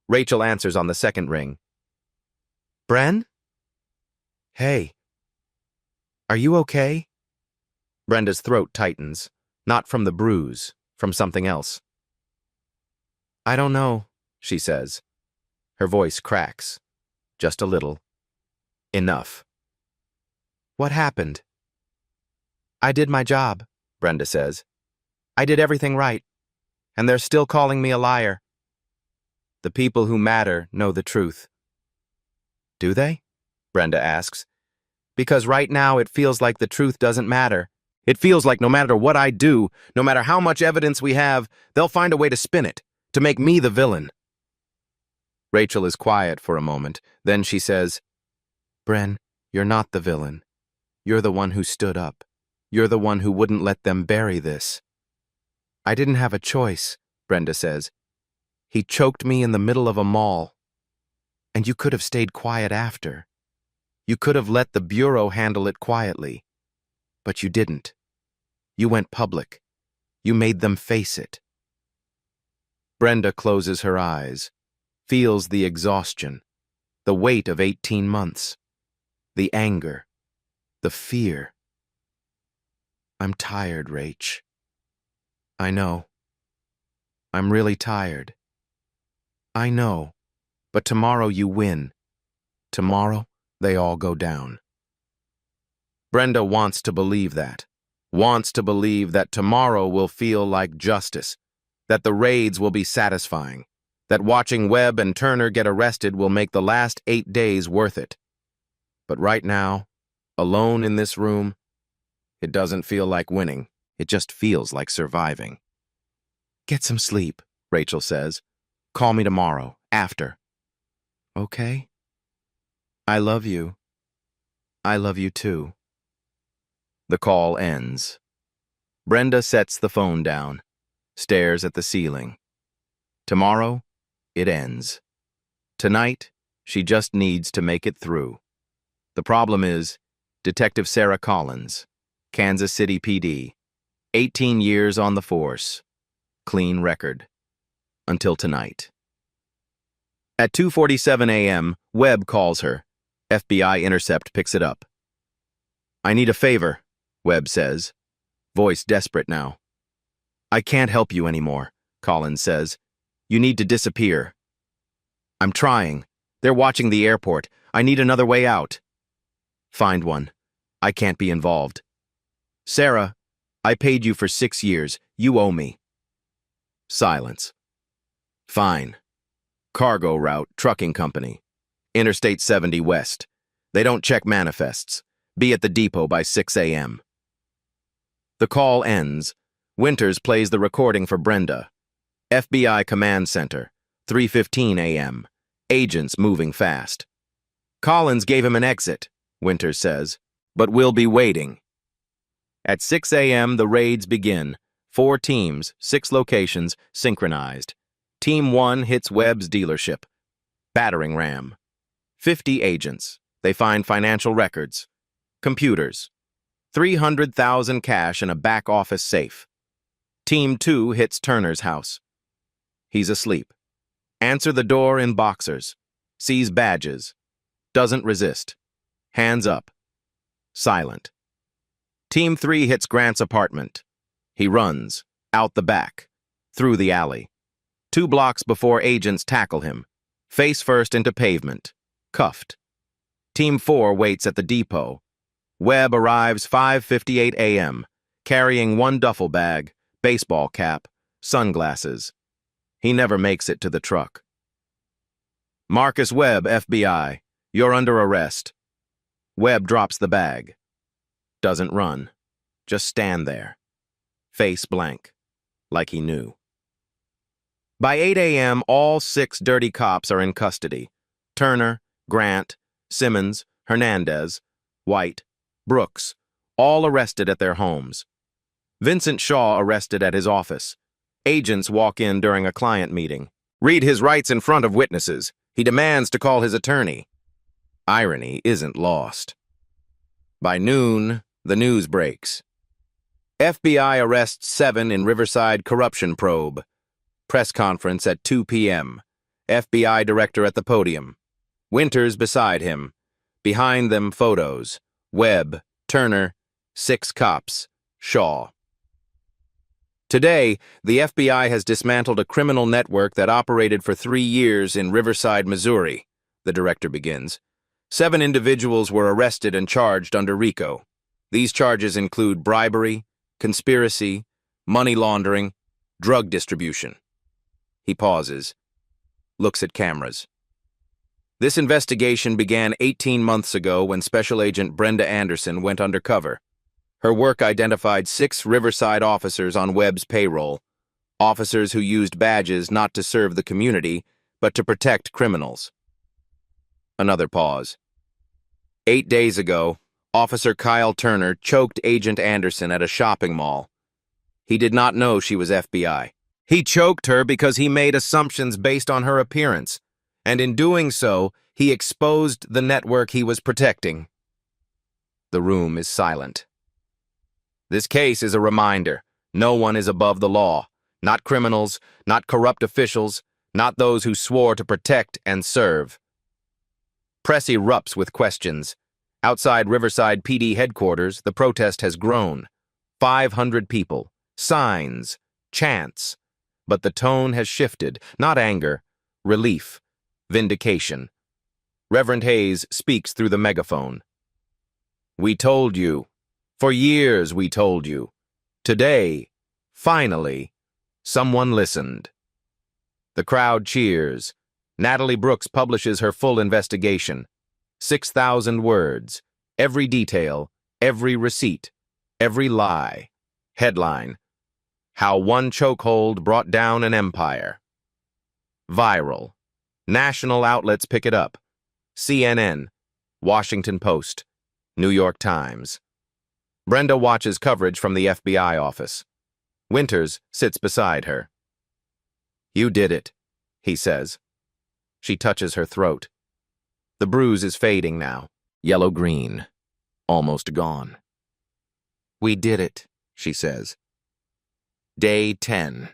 Rachel answers on the second ring. Bren? Hey. Are you okay? Brenda's throat tightens, not from the bruise, from something else. I don't know, she says. Her voice cracks. Just a little. Enough. What happened? I did my job, Brenda says. I did everything right, and they're still calling me a liar. The people who matter know the truth. Do they? Brenda asks. Because right now it feels like the truth doesn't matter. It feels like no matter what I do, no matter how much evidence we have, they'll find a way to spin it, to make me the villain. Rachel is quiet for a moment. Then she says, Bren, you're not the villain. You're the one who stood up. You're the one who wouldn't let them bury this. I didn't have a choice, Brenda says. He choked me in the middle of a mall. And you could have stayed quiet after. You could have let the Bureau handle it quietly. But you didn't. You went public. You made them face it. Brenda closes her eyes, feels the exhaustion, the weight of 18 months, the anger, the fear. I'm tired, Rach. I know. I'm really tired. I know, but tomorrow you win. Tomorrow, they all go down. Brenda wants to believe that. Wants to believe that tomorrow will feel like justice, that the raids will be satisfying, that watching Webb and Turner get arrested will make the last 8 days worth it. But right now, alone in this room, it doesn't feel like winning. It just feels like surviving. Get some sleep, Rachel says. Call me tomorrow, after. Okay? I love you. I love you too. The call ends. Brenda sets the phone down, stares at the ceiling. Tomorrow, it ends. Tonight, she just needs to make it through. The problem is, Detective Sarah Collins, Kansas City PD, 18 years on the force, clean record. Until tonight. At 2:47 a.m., Webb calls her. FBI Intercept picks it up. I need a favor, Webb says, voice desperate now. I can't help you anymore, Collins says. You need to disappear. I'm trying. They're watching the airport. I need another way out. Find one. I can't be involved. Sarah, I paid you for 6 years. You owe me. Silence. Fine. Cargo route, trucking company. Interstate 70 West. They don't check manifests. Be at the depot by 6 a.m. The call ends. Winters plays the recording for Brenda. FBI Command Center, 3:15 a.m. Agents moving fast. Collins gave him an exit, Winters says, but we'll be waiting. At 6 a.m., the raids begin. 4 teams, 6 locations, synchronized. Team 1 hits Webb's dealership. Battering ram. 50 agents. They find financial records. Computers. 300,000 cash in a back office safe. Team 2 hits Turner's house. He's asleep. Answer the door in boxers. Sees badges. Doesn't resist. Hands up. Silent. Team 3 hits Grant's apartment. He runs. Out the back. Through the alley. 2 blocks before agents tackle him. Face first into pavement. Cuffed. Team 4 waits at the depot. Webb arrives 5:58 a.m., carrying 1 duffel bag, baseball cap, sunglasses. He never makes it to the truck. Marcus Webb, FBI. You're under arrest. Webb drops the bag. Doesn't run. Just stand there. Face blank. Like he knew. By 8 a.m., all 6 dirty cops are in custody. Turner, Grant, Simmons, Hernandez, White, Brooks, all arrested at their homes. Vincent Shaw arrested at his office. Agents walk in during a client meeting. Read his rights in front of witnesses. He demands to call his attorney. Irony isn't lost. By noon, the news breaks. FBI arrests 7 in Riverside corruption probe. Press conference at 2 p.m. FBI director at the podium. Winters beside him. Behind them, photos. Webb, Turner, 6 cops, Shaw. Today, the FBI has dismantled a criminal network that operated for 3 years in Riverside, Missouri, the director begins. 7 individuals were arrested and charged under RICO. These charges include bribery, conspiracy, money laundering, drug distribution. He pauses, looks at cameras. This investigation began 18 months ago when Special Agent Brenda Anderson went undercover. Her work identified 6 Riverside officers on Webb's payroll, officers who used badges not to serve the community, but to protect criminals. Another pause. 8 days ago, Officer Kyle Turner choked Agent Anderson at a shopping mall. He did not know she was FBI. He choked her because he made assumptions based on her appearance, and in doing so, he exposed the network he was protecting. The room is silent. This case is a reminder. No one is above the law. Not criminals, not corrupt officials, not those who swore to protect and serve. Press erupts with questions. Outside Riverside PD headquarters, the protest has grown. 500 people, signs, chants. But the tone has shifted, not anger, relief, vindication. Reverend Hayes speaks through the megaphone. We told you. For years we told you. Today, finally, someone listened. The crowd cheers. Natalie Brooks publishes her full investigation. 6,000 words. Every detail, every receipt, every lie. Headline: How one chokehold brought down an empire. Viral. National outlets pick it up. CNN, Washington Post, New York Times. Brenda watches coverage from the FBI office. Winters sits beside her. You did it, he says. She touches her throat. The bruise is fading now, yellow-green, almost gone. We did it, she says. Day 10.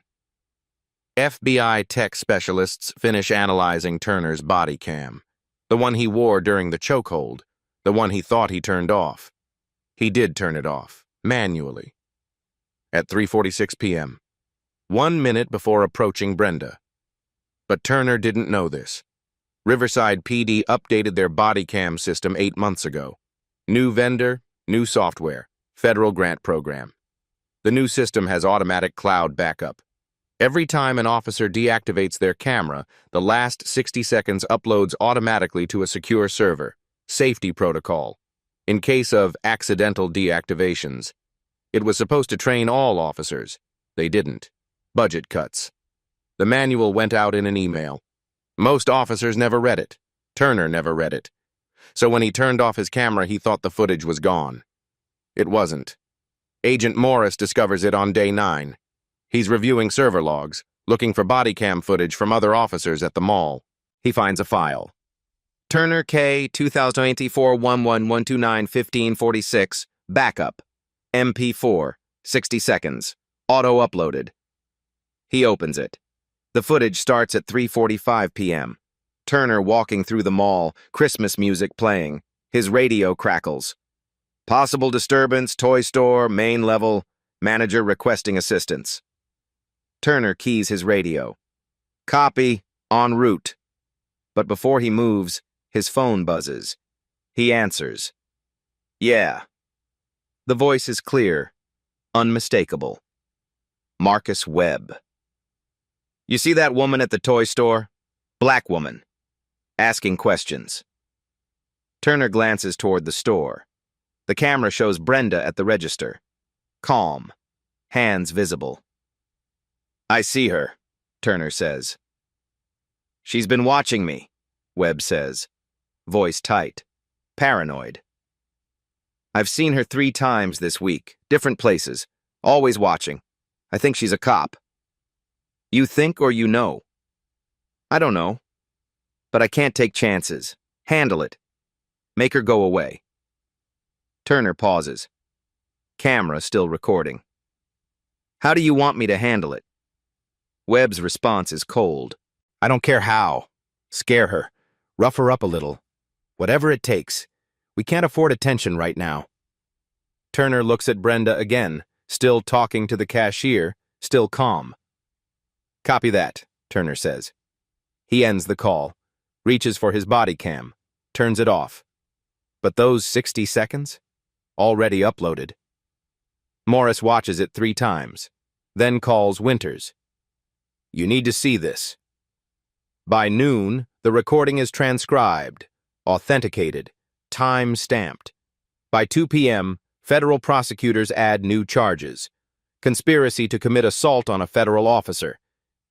FBI tech specialists finish analyzing Turner's body cam, the one he wore during the chokehold, the one he thought he turned off. He did turn it off, manually. At 3:46 p.m., 1 minute before approaching Brenda. But Turner didn't know this. Riverside PD updated their body cam system 8 months ago. New vendor, new software, federal grant program. The new system has automatic cloud backup. Every time an officer deactivates their camera, the last 60 seconds uploads automatically to a secure server. Safety protocol. In case of accidental deactivations. It was supposed to train all officers. They didn't. Budget cuts. The manual went out in an email. Most officers never read it. Turner never read it. So when he turned off his camera, he thought the footage was gone. It wasn't. Agent Morris discovers it on day 9. He's reviewing server logs, looking for body cam footage from other officers at the mall. He finds a file. Turner K. 2084-11-129-1546, backup. MP4, 60 seconds, auto-uploaded. He opens it. The footage starts at 3:45 p.m. Turner walking through the mall, Christmas music playing. His radio crackles. Possible disturbance, toy store, main level, manager requesting assistance. Turner keys his radio. Copy, en route. But before he moves, his phone buzzes. He answers. Yeah. The voice is clear, unmistakable. Marcus Webb. You see that woman at the toy store? Black woman. Asking questions. Turner glances toward the store. The camera shows Brenda at the register. Calm. Hands visible. I see her, Turner says. She's been watching me, Webb says. Voice tight. Paranoid. I've seen her 3 times this week, different places, always watching. I think she's a cop. You think or you know? I don't know. But I can't take chances. Handle it. Make her go away. Turner pauses. Camera still recording. How do you want me to handle it? Webb's response is cold. I don't care how. Scare her. Rough her up a little. Whatever it takes. We can't afford attention right now. Turner looks at Brenda again, still talking to the cashier, still calm. Copy that, Turner says. He ends the call, reaches for his body cam, turns it off. But those 60 seconds? Already uploaded. Morris watches it 3 times, then calls Winters. You need to see this. By noon, the recording is transcribed, authenticated, time-stamped. By 2 p.m., federal prosecutors add new charges. Conspiracy to commit assault on a federal officer.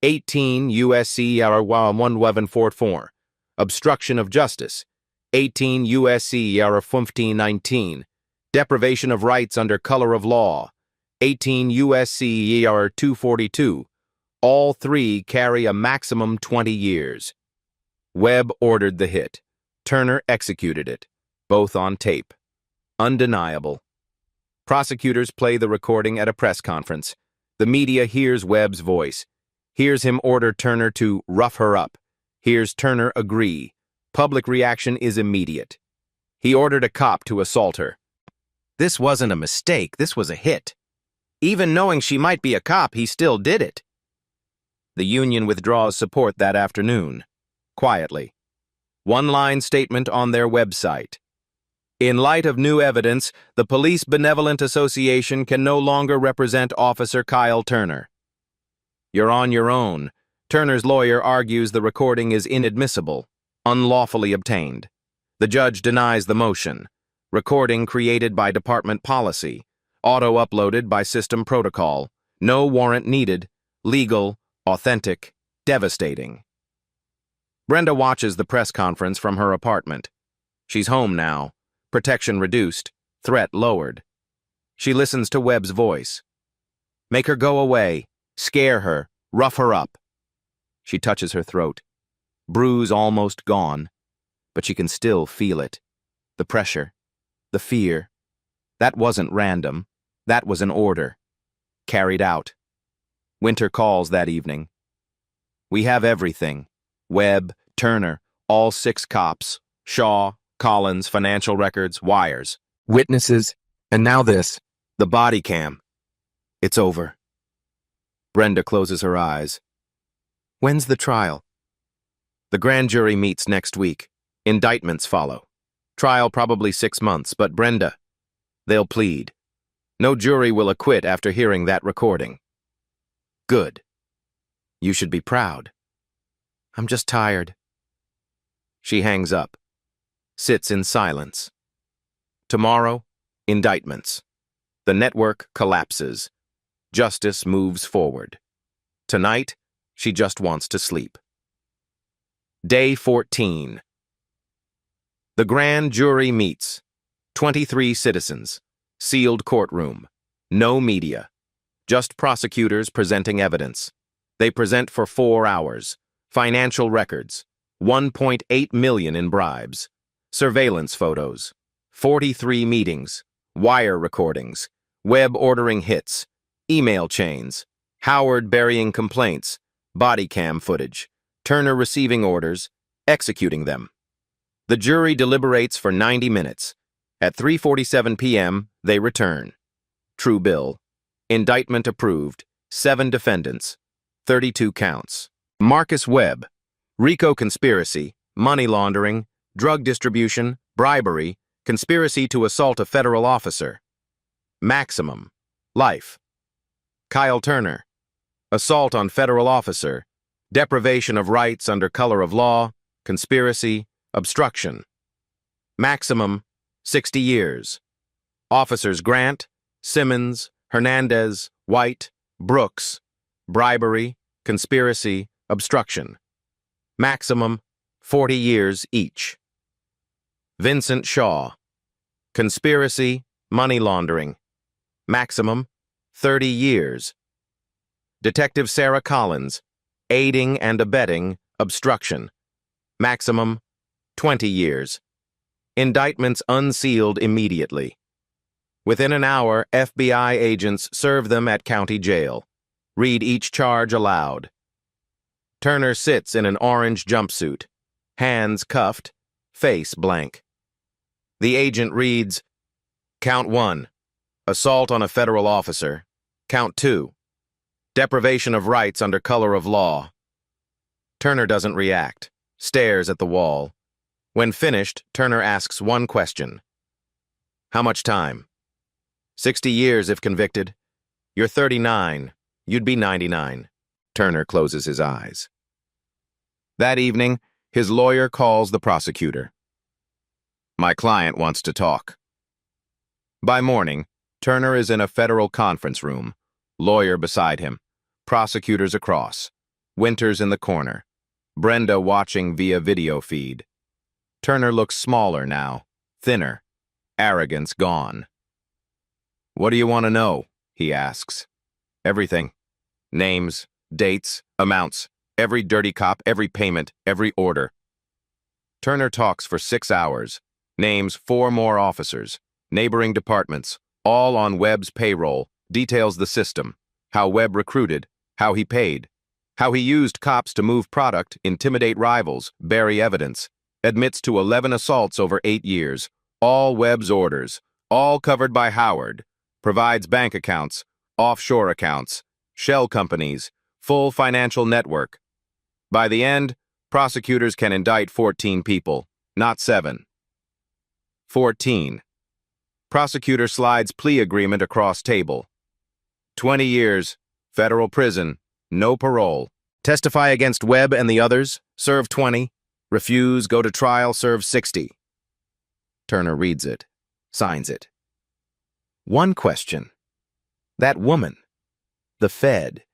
18 U.S.C. 1144. Obstruction of justice. 18 U.S.C. Yara 1519, deprivation of rights under color of law, 18 U.S.C. Yara 242. All three carry a maximum 20 years. Webb ordered the hit. Turner executed it, both on tape. Undeniable. Prosecutors play the recording at a press conference. The media hears Webb's voice, hears him order Turner to rough her up, hears Turner agree. Public reaction is immediate. He ordered a cop to assault her. This wasn't a mistake, this was a hit. Even knowing she might be a cop, he still did it. The union withdraws support that afternoon, quietly. One-line statement on their website. In light of new evidence, the Police Benevolent Association can no longer represent Officer Kyle Turner. You're on your own. Turner's lawyer argues the recording is inadmissible, unlawfully obtained. The judge denies the motion. Recording created by department policy. Auto-uploaded by system protocol. No warrant needed. Legal, authentic, devastating. Brenda watches the press conference from her apartment. She's home now. Protection reduced, threat lowered. She listens to Webb's voice. Make her go away, scare her, rough her up. She touches her throat. Bruise almost gone, but she can still feel it. The pressure, the fear. That wasn't random. That was an order. Carried out. Winter calls that evening. We have everything. Webb, Turner, all 6 cops, Shaw, Collins, financial records, wires, witnesses, and now this, the body cam. It's over. Brenda closes her eyes. When's the trial? The grand jury meets next week. Indictments follow. Trial probably 6 months, but Brenda, they'll plead. No jury will acquit after hearing that recording. Good. You should be proud. I'm just tired. She hangs up. Sits in silence. Tomorrow, indictments. The network collapses. Justice moves forward. Tonight, she just wants to sleep. Day 14. The grand jury meets. 23 citizens. Sealed courtroom. No media. Just prosecutors presenting evidence. They present for 4 hours. Financial records. 1.8 million in bribes. Surveillance photos. 43 meetings. Wire recordings. Webb ordering hits. Email chains. Howard burying complaints. Body cam footage. Turner receiving orders. Executing them. The jury deliberates for 90 minutes. At 3:47 p.m., they return. True bill. Indictment approved. 7 defendants. 32 counts. Marcus Webb. RICO conspiracy, money laundering, drug distribution, bribery, conspiracy to assault a federal officer. Maximum. Life. Kyle Turner. Assault on federal officer. Deprivation of rights under color of law, conspiracy, obstruction. Maximum. 60 years. Officers Grant, Simmons, Hernandez, White, Brooks. Bribery, conspiracy, obstruction. Maximum. 40 years each. Vincent Shaw. Conspiracy, money laundering. Maximum. 30 years. Detective Sarah Collins. Aiding and abetting, obstruction. Maximum. 20 years. Indictments unsealed immediately. Within an hour, FBI agents serve them at county jail. Read each charge aloud. Turner sits in an orange jumpsuit, hands cuffed, face blank. The agent reads, Count 1, assault on a federal officer. Count 2, deprivation of rights under color of law. Turner doesn't react, stares at the wall. When finished, Turner asks one question. How much time? 60 years if convicted. You're 39. You'd be 99. Turner closes his eyes. That evening, his lawyer calls the prosecutor. My client wants to talk. By morning, Turner is in a federal conference room, lawyer beside him, prosecutors across, Winters in the corner, Brenda watching via video feed. Turner looks smaller now, thinner, arrogance gone. "What do you want to know?" he asks. "Everything. Names, dates, amounts, every dirty cop, every payment, every order." Turner talks for 6 hours, names 4 more officers, neighboring departments, all on Webb's payroll, details the system, how Webb recruited, how he paid, how he used cops to move product, intimidate rivals, bury evidence, admits to 11 assaults over 8 years, all Webb's orders, all covered by Howard, provides bank accounts, offshore accounts, shell companies, full financial network. By the end, prosecutors can indict 14 people, not 7. 14. Prosecutor slides plea agreement across table. 20 years, federal prison, no parole. Testify against Webb and the others, serve 20. Refuse, go to trial, serve 60. Turner reads it, signs it. One question. That woman, the Fed,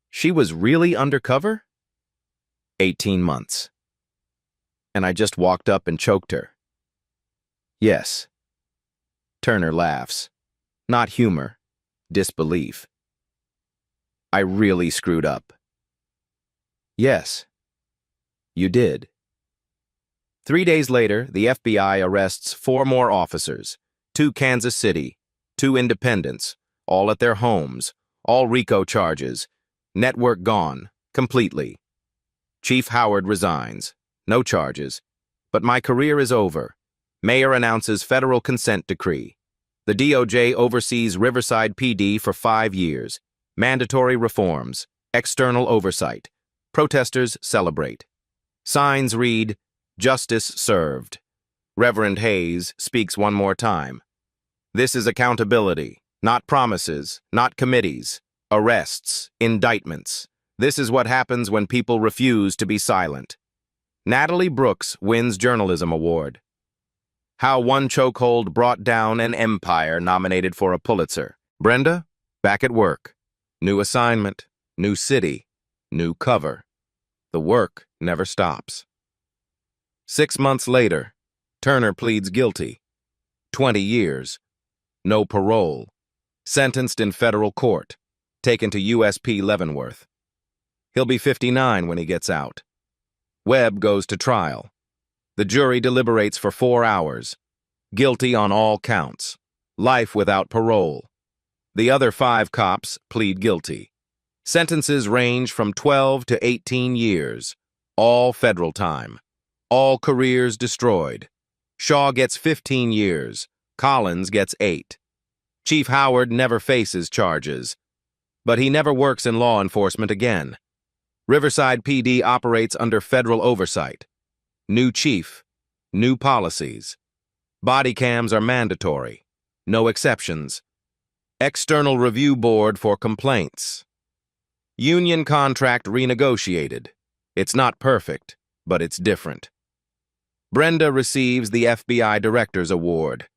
she was really undercover? 18 months. And I just walked up and choked her. Yes. Turner laughs. Not humor, disbelief. I really screwed up. Yes. You did. 3 days later, the FBI arrests 4 more officers, 2 Kansas City, 2 independents, all at their homes, all RICO charges, network gone, completely. Chief Howard resigns, no charges, but my career is over. Mayor announces federal consent decree. The DOJ oversees Riverside PD for 5 years. Mandatory reforms, external oversight. Protesters celebrate. Signs read, "Justice served." Reverend Hayes speaks one more time. This is accountability, not promises, not committees, arrests, indictments. This is what happens when people refuse to be silent. Natalie Brooks wins Journalism Award. How One Chokehold Brought Down an Empire, nominated for a Pulitzer. Brenda, back at work. New assignment, new city, new cover. The work never stops. 6 months later, Turner pleads guilty. 20 years. No parole. Sentenced in federal court. Taken to USP Leavenworth. He'll be 59 when he gets out. Webb goes to trial. The jury deliberates for 4 hours. Guilty on all counts. Life without parole. The other 5 cops plead guilty. Sentences range from 12 to 18 years. All federal time. All careers destroyed. Shaw gets 15 years. Collins gets 8. Chief Howard never faces charges. But he never works in law enforcement again. Riverside PD operates under federal oversight. New chief. New policies. Body cams are mandatory. No exceptions. External review board for complaints. Union contract renegotiated. It's not perfect, but it's different. Brenda receives the FBI Director's Award.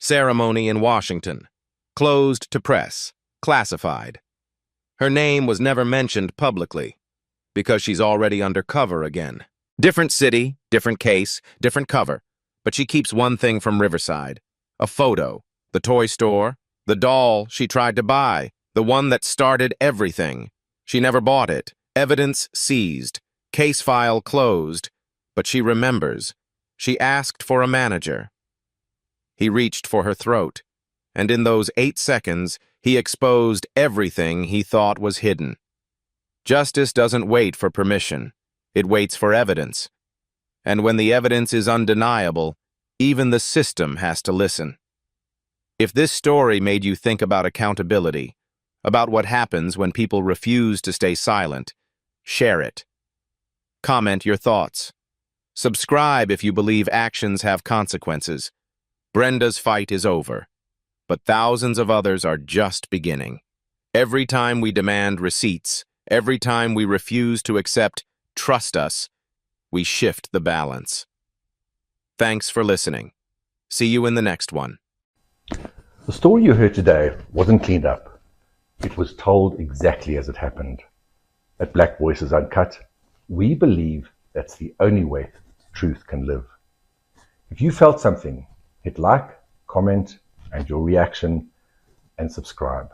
Ceremony in Washington. Closed to press. Classified. Her name was never mentioned publicly, because she's already undercover again. Different city, different case, different cover, but she keeps one thing from Riverside. A photo, the toy store, the doll she tried to buy, the one that started everything. She never bought it. Evidence seized. Case file closed. But she remembers. She asked for a manager. He reached for her throat, and in those 8 seconds, he exposed everything he thought was hidden. Justice doesn't wait for permission. It waits for evidence. And when the evidence is undeniable, even the system has to listen. If this story made you think about accountability, about what happens when people refuse to stay silent, share it. Comment your thoughts. Subscribe if you believe actions have consequences. Brenda's fight is over, but thousands of others are just beginning. Every time we demand receipts, every time we refuse to accept "trust us," we shift the balance. Thanks for listening. See you in the next one. The story you heard today wasn't cleaned up. It was told exactly as it happened. At Black Voices Uncut, we believe that's the only way truth can live. If you felt something, hit like, comment, and your reaction, and subscribe.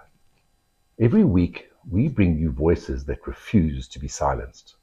Every week, we bring you voices that refuse to be silenced.